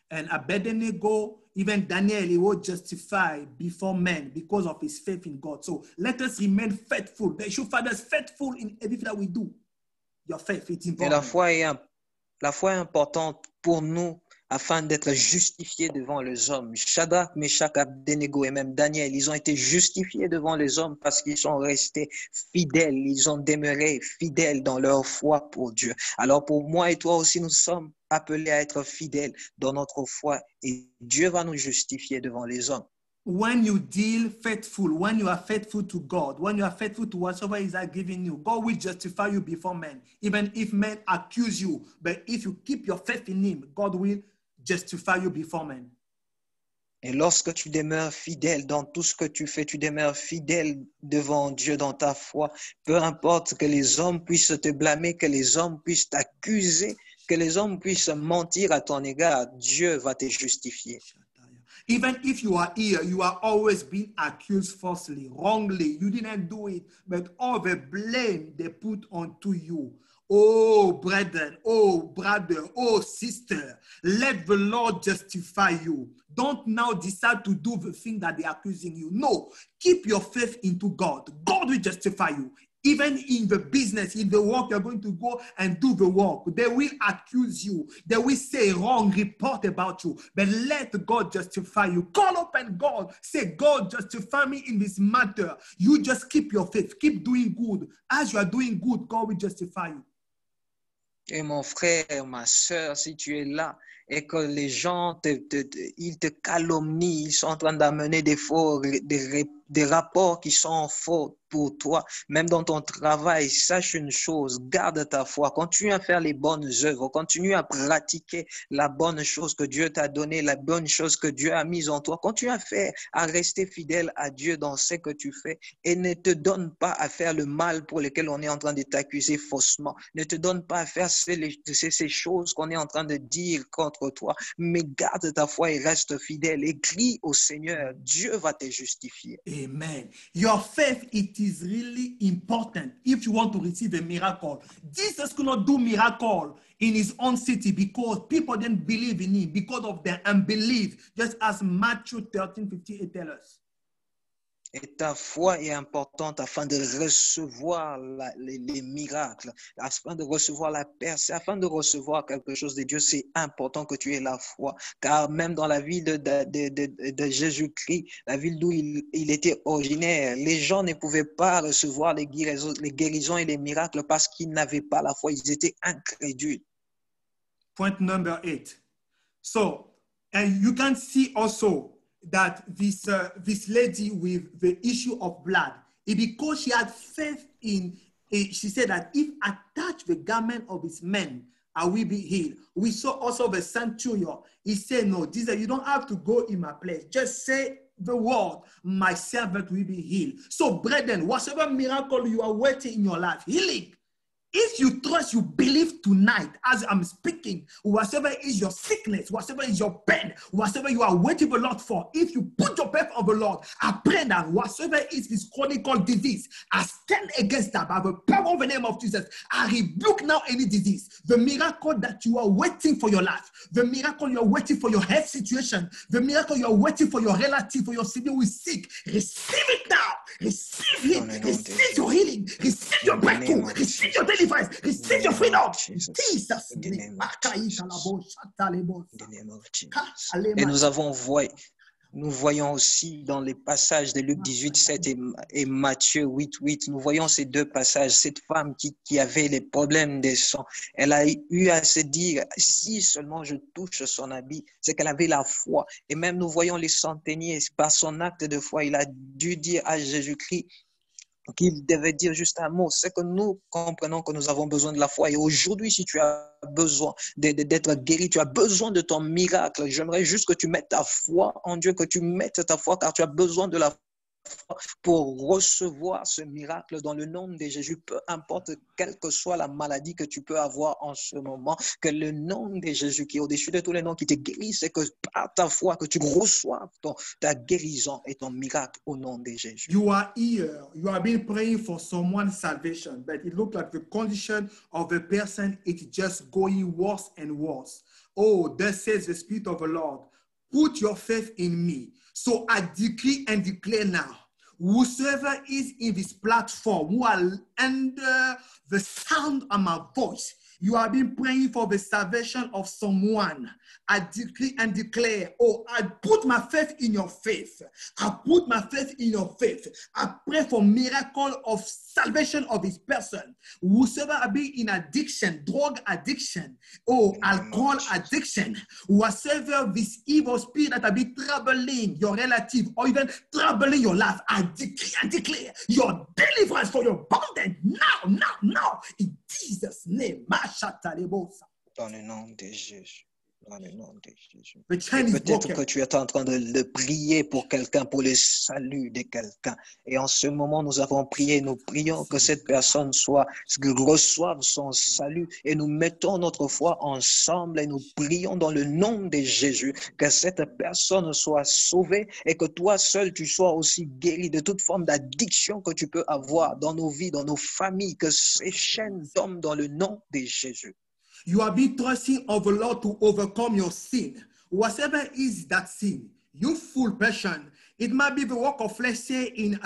and Abednego, even Daniel, he was justified before men because of his faith in God. So let us remain faithful. They should find us faithful in everything that we do. Your faith, it's important. Et la foi est importante pour nous afin d'être justifiés devant les hommes. Shadrach, Meshach, Abednego et même Daniel, ils ont été justifiés devant les hommes parce qu'ils sont restés fidèles. Ils ont demeuré fidèles dans leur foi pour Dieu. Alors pour moi et toi aussi, nous sommes appelés à être fidèles dans notre foi et Dieu va nous justifier devant les hommes. When you deal faithful, when you are faithful to God, when you are faithful to whatsoever He has given you, God will justify you before men, even if men accuse you. But if you keep your faith in Him, God will justify you before men. Et lorsque tu demeures fidèle dans tout ce que tu fais, tu demeures fidèle devant Dieu dans ta foi, peu importe que les hommes puissent te blâmer, que les hommes puissent t'accuser, que les hommes puissent mentir à ton égard, Dieu va te justifier. Even if you are here, you are always being accused falsely, wrongly. You didn't do it, but all the blame they put onto you. Oh, brethren, oh, brother, oh, sister, let the Lord justify you. Don't now decide to do the thing that they're accusing you. No, keep your faith into God. God will justify you. Even in the business, in the work, you're going to go and do the work. They will accuse you. They will say wrong report about you. But let God justify you. Call upon God. Say, God, justify me in this matter. You just keep your faith. Keep doing good. As you are doing good, God will justify you. Et mon frère, ma soeur, si tu es là et que les gens ils te calomnient, ils sont en train d'amener des rapports qui sont faux pour toi, même dans ton travail, sache une chose, garde ta foi, continue à faire les bonnes œuvres, continue à pratiquer la bonne chose que Dieu t'a donnée, la bonne chose que Dieu a mise en toi, continue à rester fidèle à Dieu dans ce que tu fais et ne te donne pas à faire le mal pour lequel on est en train de t'accuser faussement, ne te donne pas à faire ces choses qu'on est en train de dire contre toi, mais garde ta foi et reste fidèle et crie au Seigneur, Dieu va te justifier. Amen. Your faith, it is really important if you want to receive a miracle. Jesus could not do miracle in his own city because people didn't believe in him because of their unbelief, just as Matthew 13:58 tells us. Et ta foi est importante afin de recevoir les miracles, afin de recevoir la percée, afin de recevoir quelque chose de Dieu. C'est important que tu aies la foi, car même dans la ville de Jésus-Christ, la ville d'où il était originaire, les gens ne pouvaient pas recevoir les guérisons et les miracles parce qu'ils n'avaient pas la foi, ils étaient incrédules. Point number 8. So, and you can see also that this lady with the issue of blood, because she had faith in, she said that if I touch the garment of his men, I will be healed. We saw also the centurion. He said, no, Jesus, you don't have to go in my place. Just say the word, my servant will be healed. So, brethren, whatever miracle you are waiting in your life, healing, If you trust, you believe tonight as I'm speaking, whatever is your sickness, whatever is your pain, whatever you are waiting for the Lord for, if you put your faith on the Lord, I pray that whatsoever is this chronic disease, I stand against that by the power of the name of Jesus. I rebuke now any disease. The miracle that you are waiting for your life, the miracle you are waiting for your health situation, the miracle you are waiting for your relative, for your sibling who is sick, receive it now. Receive it. Receive your healing. Receive your breakthrough. Receive your deliverance. Receive your freedom. Jesus' name. Et nous voyons aussi dans les passages de Luc 18, 7 et Matthieu 8, 8, nous voyons ces deux passages. Cette femme qui avait les problèmes des sangs, elle a eu à se dire, si seulement je touche son habit, c'est qu'elle avait la foi. Et même nous voyons les centeniers, par son acte de foi, il a dû dire à Jésus-Christ qu'il devait dire juste un mot. C'est que nous comprenons que nous avons besoin de la foi. Et aujourd'hui, si tu as besoin d'être guéri, tu as besoin de ton miracle, j'aimerais juste que tu mettes ta foi en Dieu, que tu mettes ta foi, car tu as besoin de la foi pour recevoir ce miracle dans le nom de Jésus, peu importe quelle que soit la maladie que tu peux avoir en ce moment, que le nom de Jésus qui est au-dessus de tous les noms qui te guérit, c'est que par ta foi que tu reçoives ta guérison et ton miracle au nom de Jésus. You are here, you have been praying for someone's salvation, but it looks like the condition of the person is just going worse and worse. Oh, thus says the Spirit of the Lord, put your faith in me. So I decree and declare now, whosoever is in this platform, who are under the sound of my voice, you have been praying for the salvation of someone. I decree and declare, oh, I put my faith in your faith. I put my faith in your faith. I pray for miracle of salvation of this person. Whosoever have been in addiction, drug addiction, oh, alcohol addiction, whatsoever this evil spirit that have been troubling your relative or even troubling your life, I decree and declare your deliverance for your bondage now, in Jesus' name. Dans le nom de Jésus. Dans le nom de Jésus. Peut-être que tu es en train de prier pour quelqu'un, pour le salut de quelqu'un. Et en ce moment, nous avons prié, nous prions que cette personne reçoive son salut. Et nous mettons notre foi ensemble et nous prions dans le nom de Jésus que cette personne soit sauvée et que toi seul, tu sois aussi guéri de toute forme d'addiction que tu peux avoir dans nos vies, dans nos familles, que ces chaînes tombent dans le nom de Jésus. You have been trusting of the Lord to overcome your sin. Whatever is that sin, you fool person. It might be the work of flesh, say in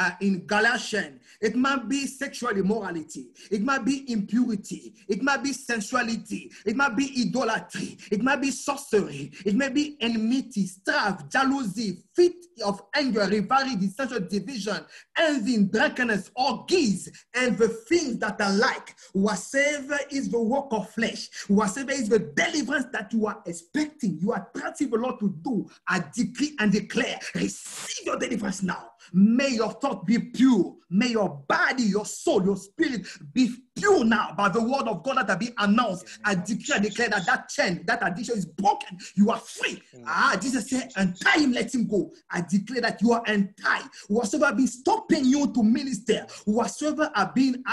Galatians. It might be sexual immorality. It might be impurity. It might be sensuality. It might be idolatry. It might be sorcery. It may be enmity, strife, jealousy, fit of anger, rivalry, dissension, division, envy, drunkenness, orgies, and the things that are like. Whatever is the work of flesh, whatever is the deliverance that you are expecting, you are trusting the Lord to do, I decree and declare, receive your deliverance now. May your thought be pure. May your body, your soul, your spirit be pure now by the word of God that has been announced. I declare and declare that chain, that addiction is broken. You are free. Jesus said, untie him, let him go. I declare that you are untied. Whatsoever has been stopping you to minister, whatsoever has been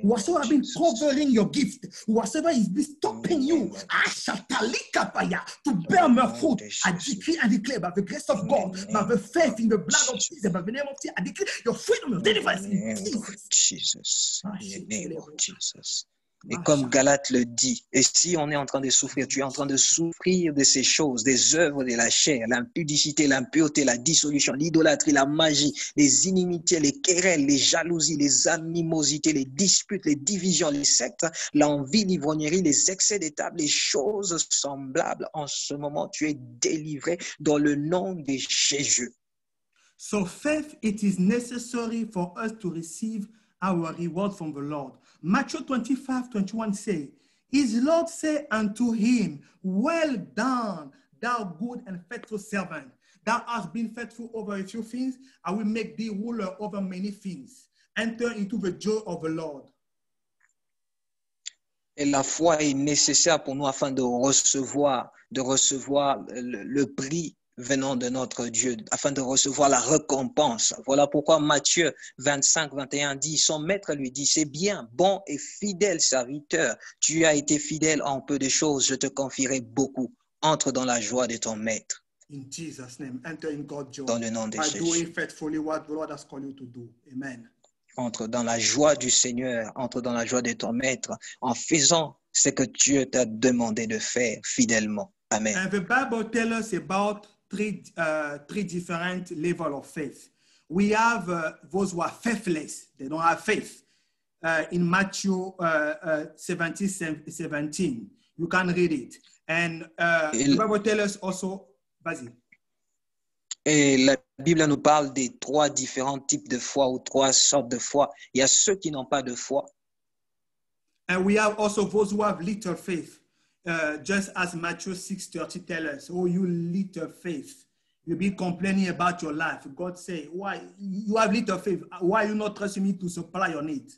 whatsoever has been covering your gift, whatsoever is been stopping you to bear my fruit, I decree and declare by the grace of God, by the faith in the blood of Jesus, by the name of Jesus, I declare your freedom, your deliverance in Jesus. In the name of Jesus. Et comme Galate le dit, et si on est en train de souffrir, tu es en train de souffrir de ces choses, des œuvres de la chair, l'impudicité, l'impureté, la dissolution, l'idolâtrie, la magie, les inimitiés, les querelles, les jalousies, les animosités, les disputes, les divisions, les sectes, l'envie, l'ivrognerie, les excès des tables, les choses semblables. En ce moment, tu es délivré dans le nom de Jésus. So faith, it is necessary for us to receive our reward from the Lord. Matthew 25:21 say, his Lord say unto him, well done, thou good and faithful servant. Thou hast been faithful over a few things, I will make thee ruler over many things. Enter into the joy of the Lord. Et la foi est nécessaire pour nous afin de recevoir le prix venant de notre Dieu, afin de recevoir la récompense. Voilà pourquoi Matthieu 25, 21 dit, son maître lui dit, c'est bien, bon et fidèle serviteur, tu as été fidèle en peu de choses, je te confierai beaucoup. Entre dans la joie de ton maître. In Jesus' name, enter in God's joy Dans le nom de by Jésus. doing faithfully what the Lord has called you to do. Amen. Entre dans la joie du Seigneur, entre dans la joie de ton maître, en faisant ce que Dieu t'a demandé de faire fidèlement. Amen. And the Bible tells us about three different levels of faith. We have those who are faithless, they don't have faith. In Matthew 17, you can read it. And the Bible tells us also, vas-y. Et la Bible nous parle des trois différents types de foi ou trois sortes de foi. Il y a ceux qui n'ont pas de foi. And we have also those who have little faith. Just as Matthew 6:30 tells us, oh, you little faith. You'll be complaining about your life. God say, why you have little faith? Why you not trusting me to supply your need?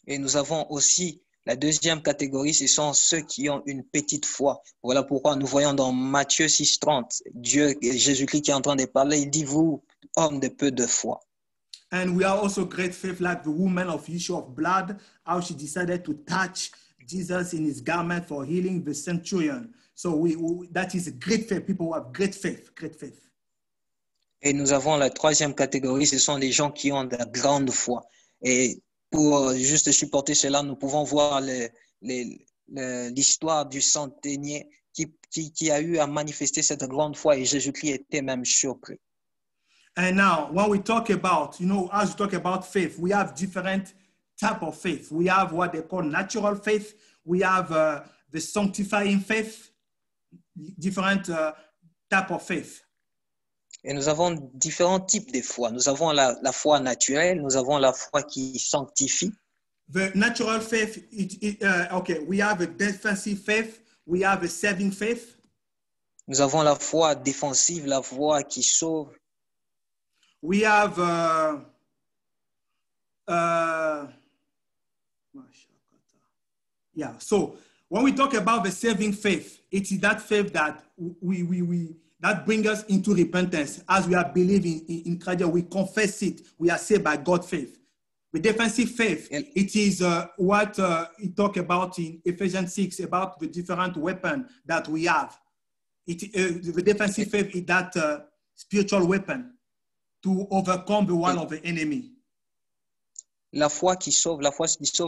Et nous avons aussi la deuxième catégorie, ce sont ceux qui ont une petite foi. Voilà pourquoi nous voyons dans Matthieu 6:30, Jésus-Christ qui est en train de parler, il dit, vous, hommes de peu de foi. And we have also great faith, like the woman of issue of blood, how she decided to touch Jesus in his garment for healing the centurion. So that is great faith. People who have great faith, great faith. Et nous avons la troisième catégorie, ce sont les gens qui ont de la grande foi. Et pour juste supporter cela, nous pouvons voir l'histoire du centenier qui a eu à manifester cette grande foi et Jésus-Christ était même surpris. And now, when we talk about, as we talk about faith, we have different type of faith. We have what they call natural faith. We have the sanctifying faith, different type of faith. Et nous avons différents types de foi. Nous avons la foi naturelle, nous avons la foi qui sanctifie. The natural faith, we have a defensive faith. We have a saving faith. Nous avons la foi défensive, la foi qui sauve. We have so when we talk about the saving faith, it is that faith that that brings us into repentance. As we are believing in Christ, we confess it. We are saved by God's faith. The defensive faith, it is what he talked about in Ephesians 6 about the different weapons that we have. The defensive faith is that spiritual weapon to overcome the one of the enemy. La foi qui sauve,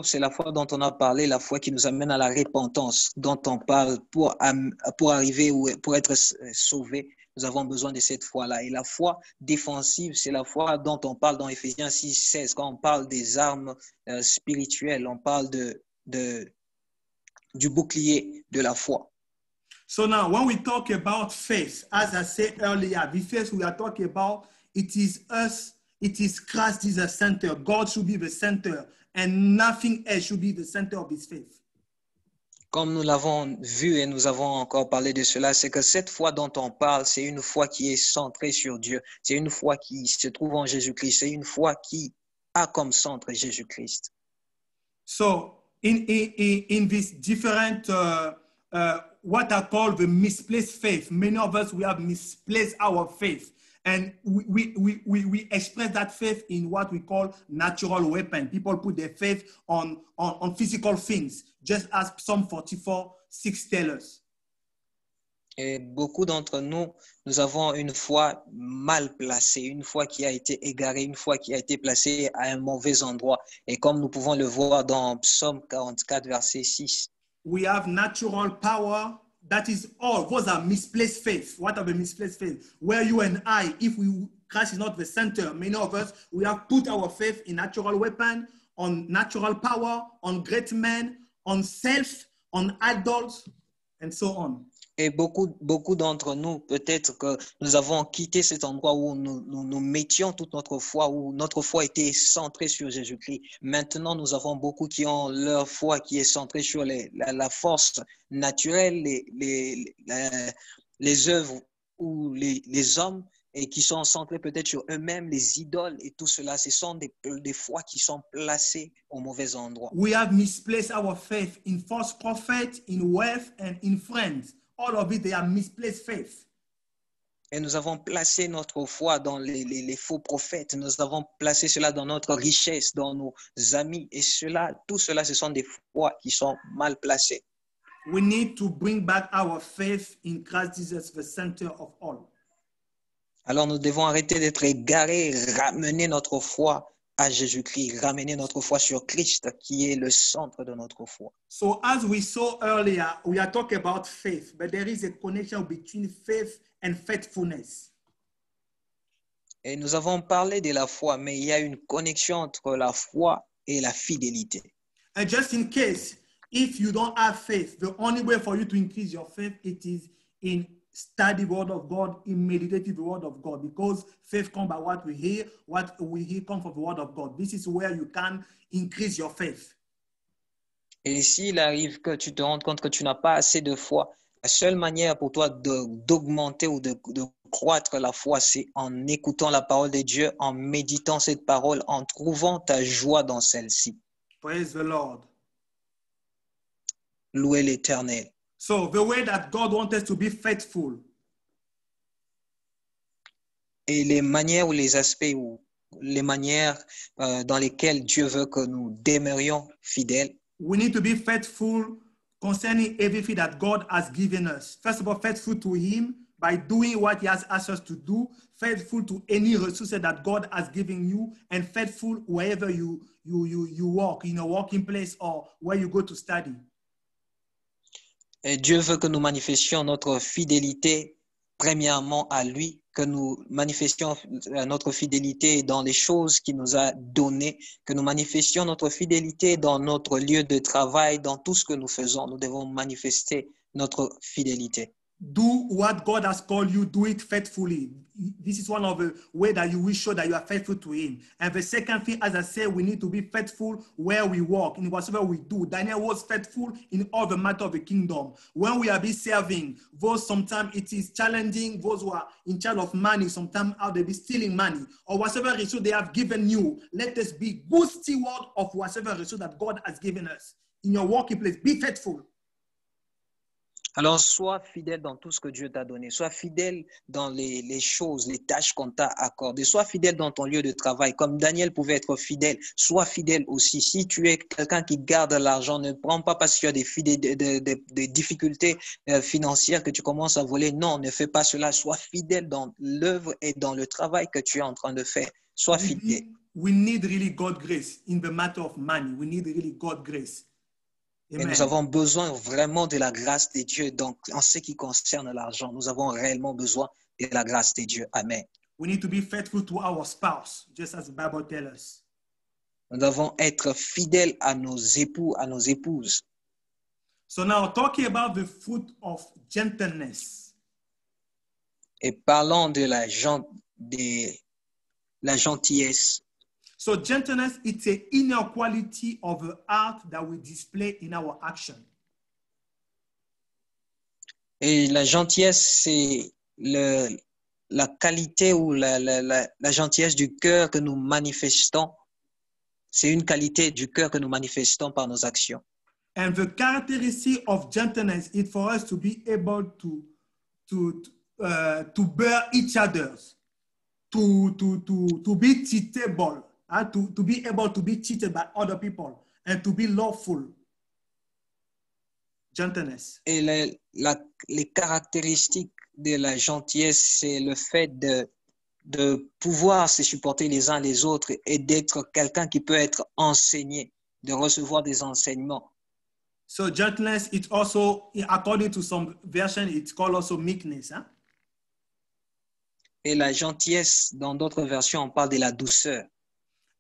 c'est la foi dont on a parlé, la foi qui nous amène à la repentance, dont on parle pour arriver ou pour être sauvé. Nous avons besoin de cette foi-là. Et la foi défensive, c'est la foi dont on parle dans Éphésiens 6, 16. Quand on parle des armes spirituelles, on parle du bouclier de la foi. So now, when we talk about faith, as I said earlier, the faith we are talking about, it is us, it is Christ is the center. God should be the center, and nothing else should be the center of his faith. Comme nous l'avons vu et nous avons encore parlé de cela, c'est que cette foi dont on parle, c'est une foi qui est centrée sur Dieu. C'est une foi qui se trouve en Jésus-Christ. C'est une foi qui a comme centre Jésus-Christ. So, in this different, what I call the misplaced faith, many of us, we have misplaced our faith. And we express that faith in what we call natural weapon. People put their faith on physical things, just as Psalm 44:6 tells us. Et beaucoup d'entre nous, nous avons une foi mal placée, une foi qui a été égarée, une foi qui a été placée à un mauvais endroit. Et comme nous pouvons le voir dans Psaume 44, verset 6. We have natural power. That is all. Those are misplaced faith. What are the misplaced faith? Where you and I, if Christ is not the center, many of us, we have put our faith in natural weapon, on natural power, on great men, on self, on idols, and so on. Et beaucoup d'entre nous, peut-être que nous avons quitté cet endroit où nous mettions toute notre foi, où notre foi était centrée sur Jésus-Christ. Maintenant, nous avons beaucoup qui ont leur foi qui est centrée sur la force naturelle, les œuvres ou les hommes, et qui sont centrés peut-être sur eux-mêmes, les idoles et tout cela. Ce sont des foi qui sont placées au mauvais endroit. We have misplaced our faith in false prophets, in wealth, and in friends. All of it, they are misplaced faith. Et nous avons placé notre foi dans les faux prophètes. Nous avons placé cela dans notre richesse, dans nos amis. Et tout cela, ce sont des foi qui sont mal placées. We need to bring back our faith in Christ Jesus, the center of all. Alors nous devons arrêter d'être égarés, ramener notre foi à Jésus-Christ, ramener notre foi sur Christ, qui est le centre de notre foi. So as we saw earlier, we are talking about faith, but there is a connection between faith and faithfulness. Et nous avons parlé de la foi, mais il y a une connexion entre la foi et la fidélité. And just in case, if you don't have faith, the only way for you to increase your faith, it is in study the word of God, in meditative the word of God, because faith comes by what we hear comes from the word of God. This is where you can increase your faith. Et s'il arrive que tu te rendes compte que tu n'as pas assez de foi, la seule manière pour toi d'augmenter ou de croître la foi, c'est en écoutant la parole de Dieu, en méditant cette parole, en trouvant ta joie dans celle-ci. Praise the Lord. Louer l'Éternel. So the way that God wants us to be faithful. Et les manières ou les aspects ou les manières dans lesquelles Dieu veut que nous demeurions fidèles. We need to be faithful concerning everything that God has given us. First of all, faithful to Him by doing what He has asked us to do, faithful to any resources that God has given you, and faithful wherever you walk, in a working place or where you go to study. Et Dieu veut que nous manifestions notre fidélité premièrement à lui, que nous manifestions notre fidélité dans les choses qu'il nous a données, que nous manifestions notre fidélité dans notre lieu de travail, dans tout ce que nous faisons. Nous devons manifester notre fidélité. Do what God has called you, do it faithfully. This is one of the ways that you will show that you are faithful to Him. And the second thing, as I said, we need to be faithful where we walk, in whatever we do. Daniel was faithful in all the matter of the kingdom. When we are be serving, those sometimes it is challenging, those who are in charge of money, sometimes how they be stealing money, or whatever resource they have given you. Let us be good steward of whatever resource that God has given us. In your working place, be faithful. Alors, sois fidèle dans tout ce que Dieu t'a donné. Sois fidèle dans les choses, les tâches qu'on t'a accordées. Sois fidèle dans ton lieu de travail. Comme Daniel pouvait être fidèle, sois fidèle aussi. Si tu es quelqu'un qui garde l'argent, ne prends pas parce que tu as des difficultés financières que tu commences à voler. Non, ne fais pas cela. Sois fidèle dans l'œuvre et dans le travail que tu es en train de faire. Sois fidèle. We need really God's grace in the matter of money. We need really God's grace. Et nous avons besoin vraiment de la grâce de Dieu. Donc, en ce qui concerne l'argent, nous avons réellement besoin de la grâce de Dieu. Amen. We need to be faithful to our spouse, just as the Bible tells us. Nous devons être fidèles à nos époux, à nos épouses. So now, talking about the fruit of gentleness. Et parlons de la gentillesse. So gentleness, it's an inner quality of the heart that we display in our action. Et la gentillesse, c'est la qualité ou la gentillesse du cœur que nous manifestons. C'est une qualité du cœur que nous manifestons par nos actions. And the characteristic of gentleness is for us to be able to bear each other's, to be teachable. To be able to be cheated by other people and to be lawful. Gentleness. Et les caractéristiques de la gentillesse, c'est le fait de pouvoir se supporter les uns les autres et d'être quelqu'un qui peut être enseigné, de recevoir des enseignements. So gentleness, it's also, according to some version, it's called also meekness. Huh? Et la gentillesse, dans d'autres versions, on parle de la douceur.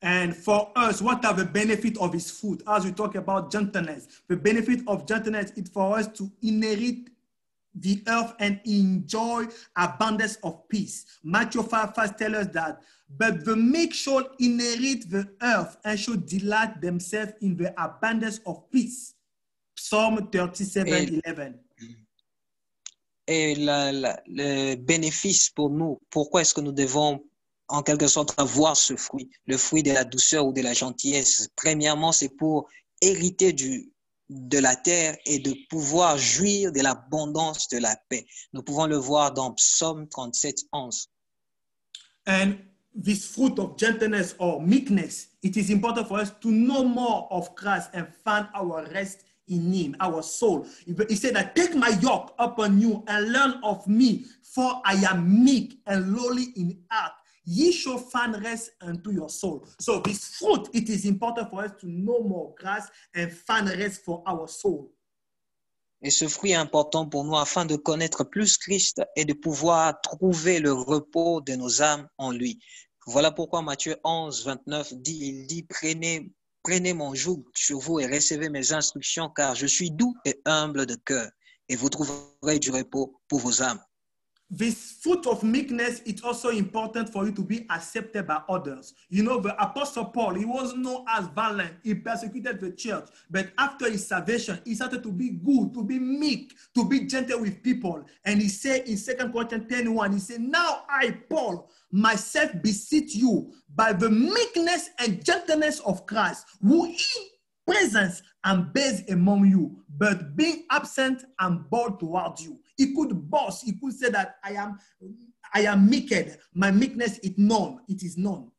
And for us, what are the benefits of his fruit? As we talk about gentleness, the benefit of gentleness is for us to inherit the earth and enjoy abundance of peace. Matthew 5 tells us that, but the meek shall inherit the earth and shall delight themselves in the abundance of peace. Psalm 37:11. Et le bénéfice pour nous, pourquoi est-ce que nous devons en quelque sorte avoir ce fruit, le fruit de la douceur ou de la gentillesse? Premièrement, c'est pour hériter de la terre et de pouvoir jouir de l'abondance de la paix. Nous pouvons le voir dans Psaume 37, 11. And this fruit of gentleness or meekness, it is important for us to know more of Christ and find our rest in him, our soul. He said that take my yoke upon you and learn of me, for I am meek and lowly in heart. Ye shall find rest unto your soul. So this fruit, it is important for us to know more Christ and find rest for our soul. Et ce fruit est important pour nous afin de connaître plus Christ et de pouvoir trouver le repos de nos âmes en lui. Voilà pourquoi Matthieu 11, 29 dit, prenez mon joug sur vous et recevez mes instructions, car je suis doux et humble de cœur, et vous trouverez du repos pour vos âmes. This fruit of meekness, it's also important for you to be accepted by others. You know, the Apostle Paul, he was known as violent. He persecuted the church. But after his salvation, he started to be good, to be meek, to be gentle with people. And he said in 2 Corinthians 10:1, he said, now I, Paul, myself beseech you by the meekness and gentleness of Christ, who in presence and based among you, but being absent and bold toward you. He could boast. He could say that I am meek. My meekness is known. It is known.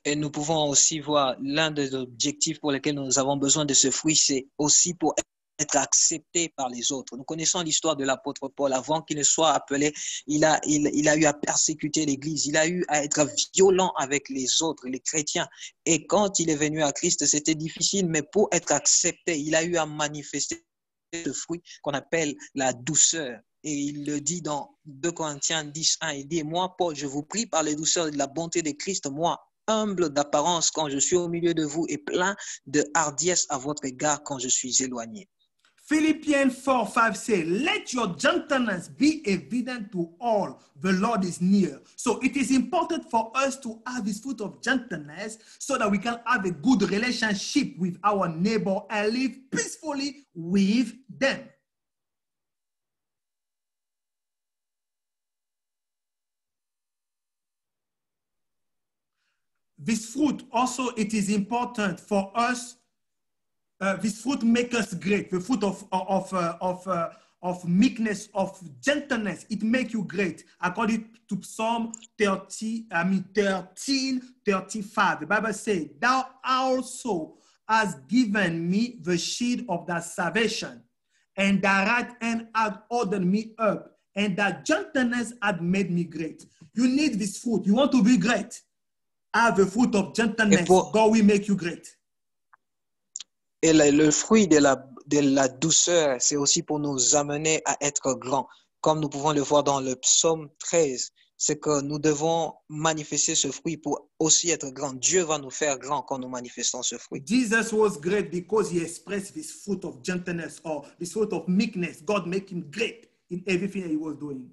Et nous pouvons aussi voir l'un des objectifs pour lesquels nous avons besoin de ce fruit, c'est aussi pour être accepté par les autres. Nous connaissons l'histoire de l'apôtre Paul. Avant qu'il ne soit appelé, il a eu à persécuter l'Église. Il a eu à être violent avec les autres, les chrétiens. Et quand il est venu à Christ, c'était difficile, mais pour être accepté, il a eu à manifester ce fruit qu'on appelle la douceur. Et il le dit dans 2 Corinthiens 10:1. Il dit, moi, Paul, je vous prie par les douceurs et de la bonté de Christ, moi, humble d'apparence quand je suis au milieu de vous et plein de hardiesse à votre égard quand je suis éloigné. Philippians 4:5 says, let your gentleness be evident to all. The Lord is near. So it is important for us to have this fruit of gentleness so that we can have a good relationship with our neighbor and live peacefully with them. This fruit also, it is important for us. This fruit makes us great. The fruit of meekness, of gentleness, it makes you great. According to Psalm 13:35, the Bible says, thou also hast given me the shield of thy salvation, and thy right hand hath ordered me up, and thy gentleness hath made me great. You need this fruit. You want to be great. Have the fruit of gentleness. God will make you great. Et le fruit de la douceur, c'est aussi pour nous amener à être grands. Comme nous pouvons le voir dans le psaume 13, c'est que nous devons manifester ce fruit pour aussi être grands. Dieu va nous faire grands quand nous manifestons ce fruit. Jesus was great because he expressed this fruit of gentleness or this fruit of meekness. God made him great in everything he was doing.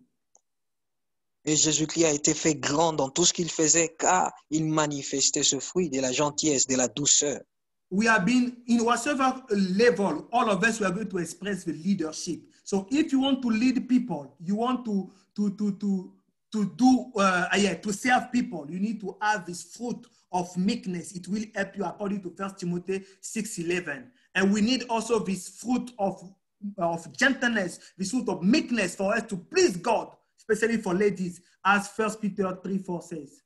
Et Jésus-Christ a été fait grand dans tout ce qu'il faisait car il manifestait ce fruit de la gentillesse, de la douceur. We have been in whatever level, all of us, we are going to express the leadership. So if you want to lead people, you want to serve people, you need to have this fruit of meekness. It will help you according to 1 Timothy 6:11. And we need also this fruit of gentleness, this fruit of meekness for us to please God, especially for ladies, as 1 Peter 3:4 says.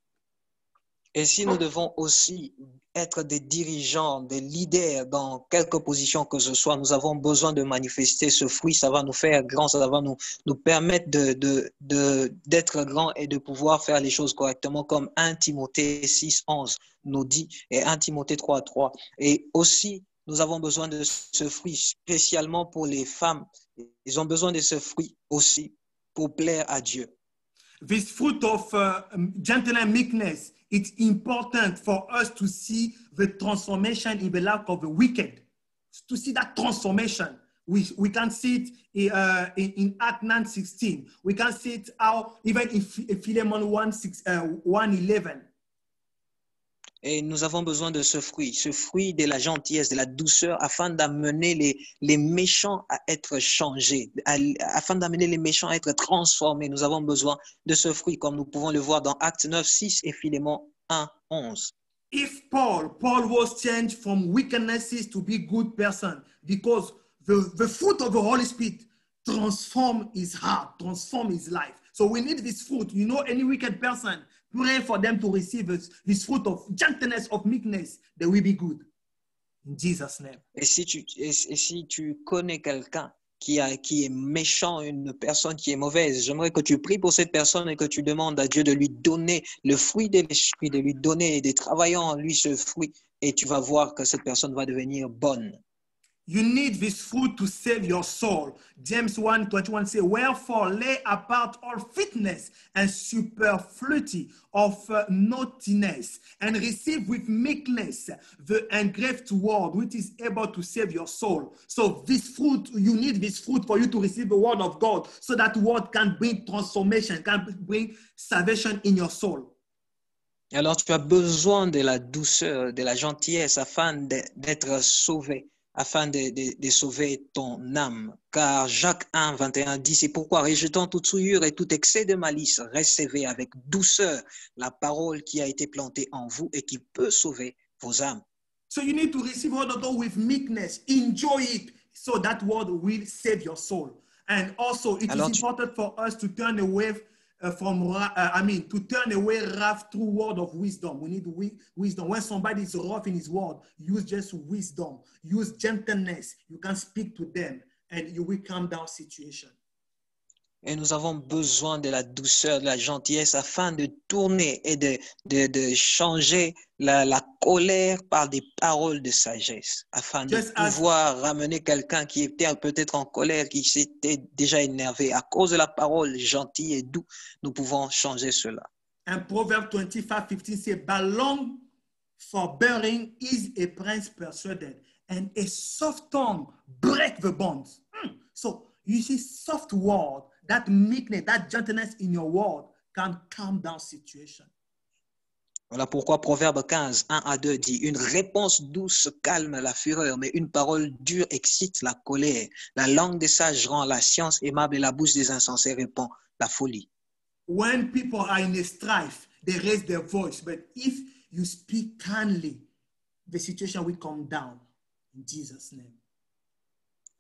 Et si nous devons aussi être des dirigeants, des leaders dans quelque position que ce soit, nous avons besoin de manifester ce fruit. Ça va nous faire grands, ça va nous permettre d'être grands et de pouvoir faire les choses correctement, comme 1 Timothée 6:11 nous dit, et 1 Timothée 3:3. Et aussi, nous avons besoin de ce fruit, spécialement pour les femmes. Ils ont besoin de ce fruit aussi pour plaire à Dieu. This fruit of gentleness and meekness, it's important for us to see the transformation in the life of the wicked. To see that transformation. We can see it in Acts 9:16. We can see it out even in Philemon 1:11. Et nous avons besoin de ce fruit de la gentillesse, de la douceur, afin d'amener les méchants à être changés, afin d'amener les méchants à être transformés. Nous avons besoin de ce fruit, comme nous pouvons le voir dans Actes 9:6 et Philémon 1:11. If Paul was changed from weaknesses to be good person because the fruit of the Holy Spirit transform his heart, transform his life. So we need this fruit. You know, any wicked person, pray for them to receive this fruit of gentleness, of meekness. They will be good. In Jesus' name. Et si tu connais quelqu'un qui est méchant, une personne qui est mauvaise, j'aimerais que tu pries pour cette personne et que tu demandes à Dieu de lui donner le fruit de l'esprit, de lui donner et de travailler en lui ce fruit. Et tu vas voir que cette personne va devenir bonne. You need this fruit to save your soul. James 1:21 says, wherefore lay apart all fitness and superfluity of naughtiness, and receive with meekness the engraved word which is able to save your soul. So this fruit, you need this fruit for you to receive the word of God, so that word can bring transformation, can bring salvation in your soul. Alors tu as besoin de la douceur, de la gentillesse afin d'être sauvé, afin de sauver ton âme. Car Jacques 1, 21 dit, c'est pourquoi, rejetant toute souillure et tout excès de malice, recevez avec douceur la parole qui a été plantée en vous et qui peut sauver vos âmes. So you need to receive word of God with meekness. Enjoy it, so that word will save your soul. And also, it is important for us to turn away to turn away wrath through word of wisdom. We need wisdom. When somebody is rough in his word, use just wisdom. Use gentleness. You can speak to them and you will calm down situation. Et nous avons besoin de la douceur, de la gentillesse afin de tourner et de changer la colère par des paroles de sagesse, afin de pouvoir ramener quelqu'un qui était peut-être en colère, qui s'était déjà énervé. À cause de la parole gentille et douce, nous pouvons changer cela. And Proverbs 25:15 says, by long forbearing is a prince persuaded, and a soft tongue break the bonds. So you see, soft word, that meekness, that gentleness in your word can calm down situation. Voilà pourquoi Proverbe 15, 1 à 2 dit, une réponse douce calme la fureur, mais une parole dure excite la colère. La langue des sages rend la science aimable et la bouche des insensés répand la folie. When people are in a strife, they raise their voice, but if you speak kindly, the situation will calm down in Jesus' name.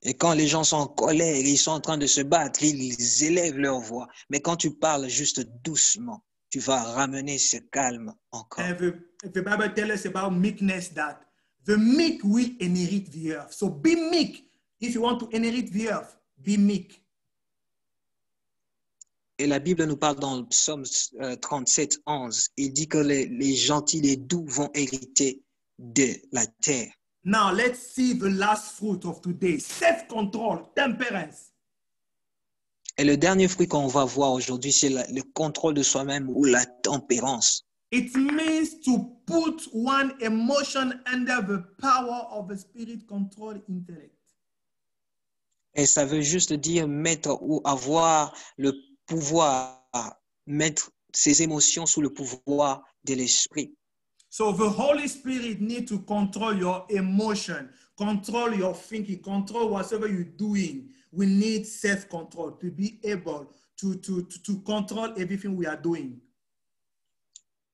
Et quand les gens sont en colère, ils sont en train de se battre, ils élèvent leur voix. Mais quand tu parles juste doucement, tu vas ramener ce calme encore. And the Bible tells us about meekness, that the meek will inherit the earth. So be meek. If you want to inherit the earth, be meek. Et la Bible nous parle dans le psaume 37, 11. Il dit que les gentils, les doux vont hériter de la terre. Now, let's see the last fruit of today, self-control, temperance. Et le dernier fruit qu'on va voir aujourd'hui, c'est le contrôle de soi-même ou la tempérance. It means to put one emotion under the power of the spirit control intellect. Et ça veut juste dire mettre ou avoir le pouvoir, mettre ses émotions sous le pouvoir de l'esprit. So the Holy Spirit needs to control your emotion, control your thinking, control whatever you're doing. We need self-control to be able to control everything we are doing.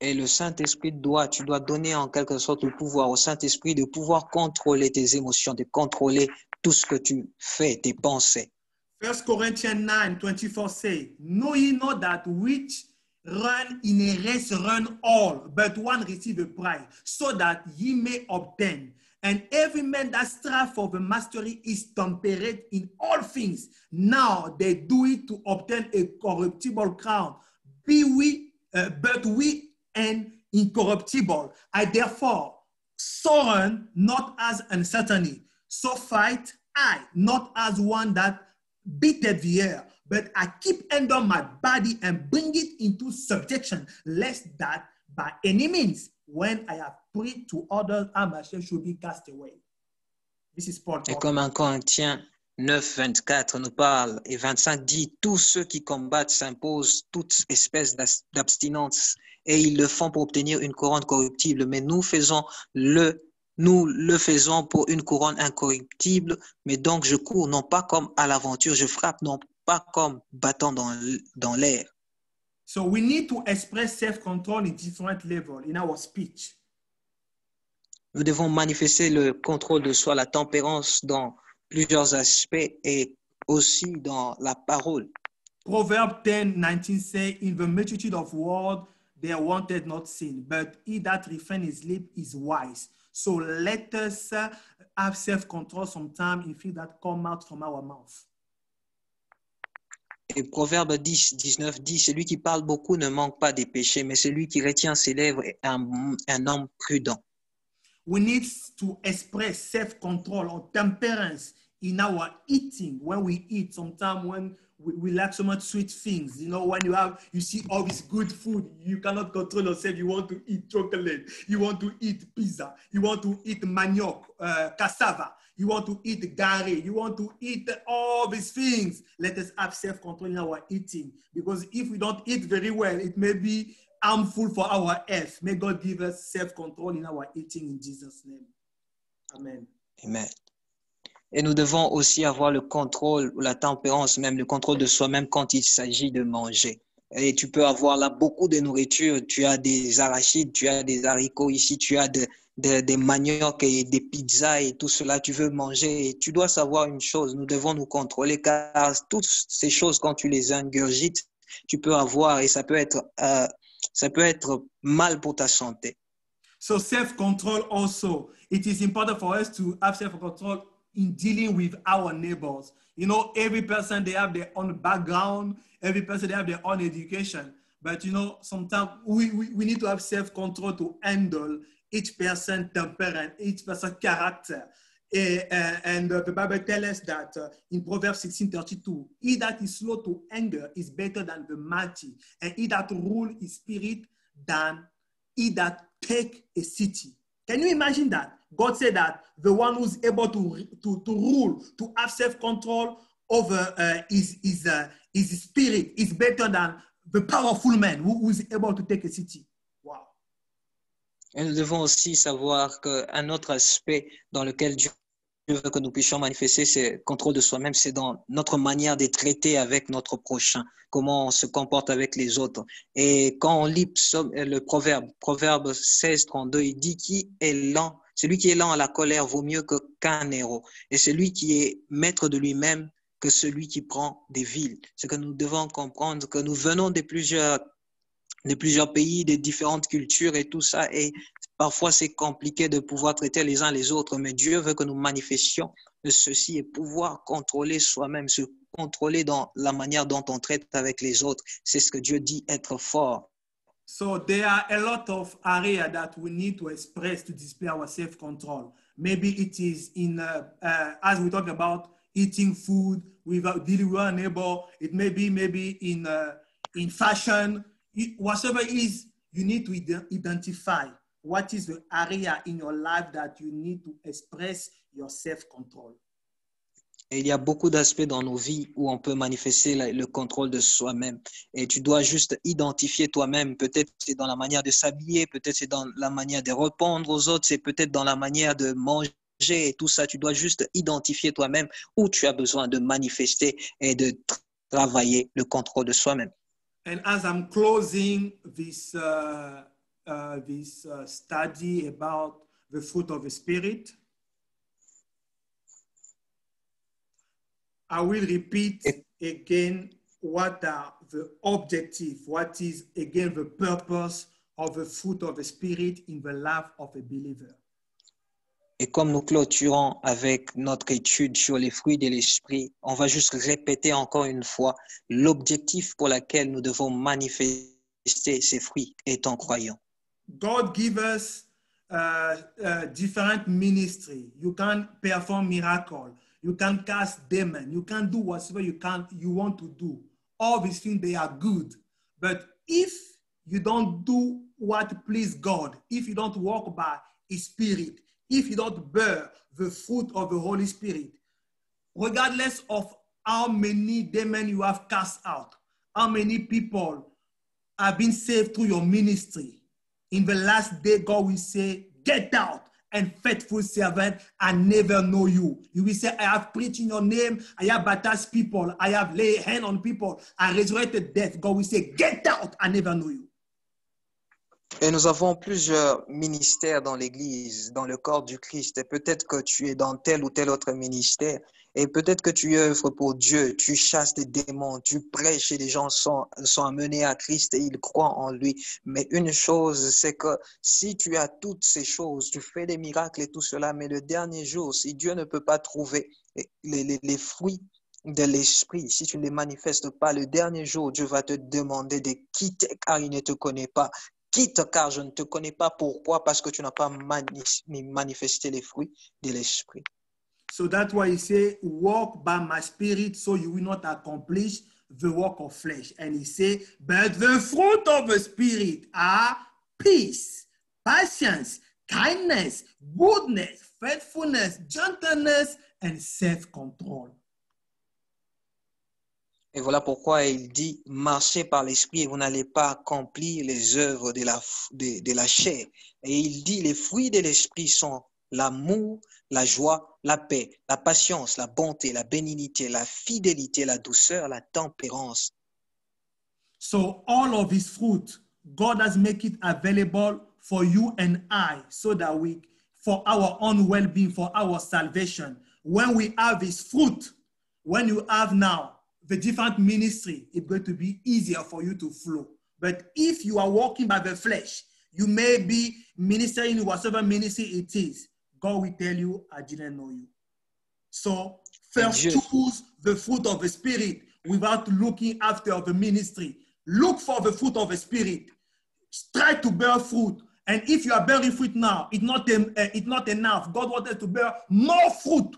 Et le Saint-Esprit tu dois donner en quelque sorte le pouvoir au Saint-Esprit de pouvoir contrôler tes émotions, de contrôler tout ce que tu fais, tes pensées. 1 Corinthians 9:24 say, know ye not that which run in a race run all, but one receive a prize, so that ye may obtain. And every man that strive for the mastery is temperate in all things. Now they do it to obtain a corruptible crown. But we an incorruptible. I therefore so run, not as uncertainty. So fight I, not as one that beateth the air, but I keep under my body and bring it into subjection, lest that by any means, when I have preached to others, I myself should be cast away. This is Paul. Et comme 1 Corinthiens 9, 24 nous parle, et 25 dit, tous ceux qui combattent s'imposent toute espèce d'abstinence, et ils le font pour obtenir une couronne corruptible, mais nous le faisons pour une couronne incorruptible, mais donc je cours non pas comme à l'aventure, je frappe non pas comme battant dans l'air. So we need to express self-control in different levels in our speech. Nous devons manifester le contrôle de soi, la tempérance dans plusieurs aspects et aussi dans la parole. Proverbs 10:19 say, in the multitude of words there wanted not sin, but he that refrain his lip is wise. So let us have self-control sometimes in things that come out from our mouth. Et Proverbe 10:19 dit, celui qui parle beaucoup ne manque pas des péchés, mais celui qui retient ses lèvres est un homme prudent. We need to express self-control or temperance in our eating when we eat. Sometimes when we like so much sweet things, you know, when you see all this good food, you cannot control yourself. You want to eat chocolate, you want to eat pizza, you want to eat manioc, cassava, you want to eat gari, you want to eat all these things. Let us have self-control in our eating, because if we don't eat very well, it may be harmful for our health. May God give us self-control in our eating in Jesus' name. Amen. Amen. Et nous devons aussi avoir le contrôle, ou la tempérance, même le contrôle de soi-même quand il s'agit de manger. Et tu peux avoir là beaucoup de nourriture. Tu as des arachides, tu as des haricots ici, tu as des maniocs et des pizzas et tout cela. Tu veux manger et tu dois savoir une chose, nous devons nous contrôler car toutes ces choses, quand tu les ingurgites, tu peux avoir et ça peut être mal pour ta santé. So self-control also, it is important for us to have self-control in dealing with our neighbors. You know, every person, they have their own background. Every person, they have their own education. But, you know, sometimes we need to have self-control to handle each person's temperament, each person's character. And the Bible tells us that in Proverbs 16:32, he that is slow to anger is better than the mighty, and he that rule his spirit than he that take a city. Can you imagine that? God said that the one who's able to rule, to have self-control over his spirit is better than the powerful man who is able to take a city. Wow. Et nous devons aussi savoir qu'un autre aspect dans lequel Dieu veut que nous puissions manifester ce contrôle de soi-même, c'est dans notre manière de traiter avec notre prochain, comment on se comporte avec les autres. Et quand on lit le Proverbe 16:32, il dit qui est lent, celui qui est lent à la colère vaut mieux qu'un héros. Et celui qui est maître de lui-même que celui qui prend des villes. C'est que nous devons comprendre que nous venons de plusieurs pays, de différentes cultures et tout ça. Et parfois, c'est compliqué de pouvoir traiter les uns les autres, mais Dieu veut que nous manifestions ceci et pouvoir contrôler soi-même, se contrôler dans la manière dont on traite avec les autres. C'est ce que Dieu dit, être fort. So there are a lot of areas that we need to express to display our self-control. Maybe it is in, as we talk about eating food, without dealing with our neighbor. It may be maybe in fashion. Whatever it is, you need to identify what is the area in your life that you need to express your self-control. Et il y a beaucoup d'aspects dans nos vies où on peut manifester le contrôle de soi-même. Et tu dois juste identifier toi-même. Peut-être c'est dans la manière de s'habiller, peut-être c'est dans la manière de répondre aux autres, c'est peut-être dans la manière de manger et tout ça. Tu dois juste identifier toi-même où tu as besoin de manifester et de travailler le contrôle de soi-même. And as I'm closing this study about the fruit of the Spirit, I will repeat again what are the objective, what is again the purpose of the fruit of the Spirit in the life of a believer. Et comme nous clôturons avec notre étude sur les fruits de l'esprit, on va juste répéter encore une fois l'objectif pour lequel nous devons manifester ces fruits étant croyants. God gives us different ministry. You can perform miracles. You can cast demons. You can do whatever you want to do. All these things, they are good. But if you don't do what please God, if you don't walk by His Spirit, if you don't bear the fruit of the Holy Spirit, regardless of how many demons you have cast out, how many people have been saved through your ministry, in the last day, God will say, get out, and faithful servant, I never know you. You will say, I have preached in your name, I have baptized people, I have laid hand on people, I resurrected death. God will say, get out, I never know you. Et nous avons plusieurs ministères dans l'Église, dans le corps du Christ. Et peut-être que tu es dans tel ou tel autre ministère. Et peut-être que tu œuvres pour Dieu, tu chasses des démons, tu prêches et les gens sont amenés à Christ et ils croient en lui. Mais une chose, c'est que si tu as toutes ces choses, tu fais des miracles et tout cela, mais le dernier jour, si Dieu ne peut pas trouver les fruits de l'esprit, si tu ne les manifestes pas, le dernier jour, Dieu va te demander de quitter car il ne te connaît pas. Quitte car je ne te connais pas. Pourquoi? Parce que tu n'as pas manifesté les fruits de l'esprit. So that's why he say, walk by my spirit so you will not accomplish the work of flesh. And he say, but the fruit of the spirit are peace, patience, kindness, goodness, faithfulness, gentleness, and self-control. Et voilà pourquoi il dit, marchez par l'esprit et vous n'allez pas accomplir les œuvres de la chair. Et il dit, les fruits de l'esprit sont l'amour, la joie, la paix, la patience, la bonté, la bénignité, la fidélité, la douceur, la tempérance. So all of his fruit, God has made it available for you and I, so that we, for our own well-being, for our salvation. When we have his fruit, when you have now the different ministry, it's going to be easier for you to flow. But if you are walking by the flesh, you may be ministering in whatever ministry it is. God will tell you, I didn't know you. So first choose the fruit of the spirit without looking after the ministry. Look for the fruit of the spirit. Try to bear fruit. And if you are bearing fruit now, it's not enough. God wanted to bear more fruit.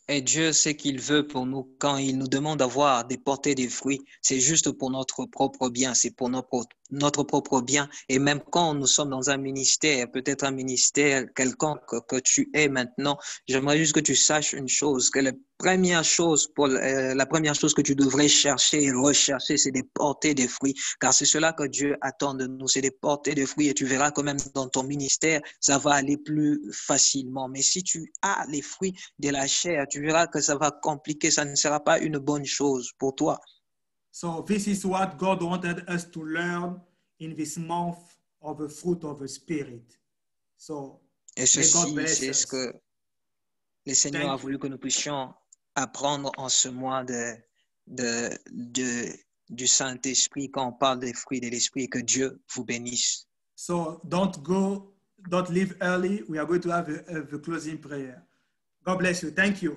Et Dieu sait qu'il veut pour nous quand il nous demande d'avoir, de porter des fruits. C'est juste pour notre propre bien, c'est pour notre propre bien. Et même quand nous sommes dans un ministère, peut-être un ministère quelconque que tu es maintenant, j'aimerais juste que tu saches une chose, que la première chose que tu devrais chercher et rechercher, c'est de porter des fruits. Car c'est cela que Dieu attend de nous, c'est de porter des fruits. Et tu verras que même dans ton ministère, ça va aller plus facilement. Mais si tu as les fruits de la chair, tu verras que ça va compliquer, ça ne sera pas une bonne chose pour toi. So this is what God wanted us to learn in this month of the fruit of the Spirit. So, et ceci, c'est ce que le Seigneur a voulu que nous puissions apprendre en ce mois du Saint-Esprit quand on parle des fruits de l'Esprit et que Dieu vous bénisse. So don't leave early. We are going to have the closing prayer. God bless you. Thank you.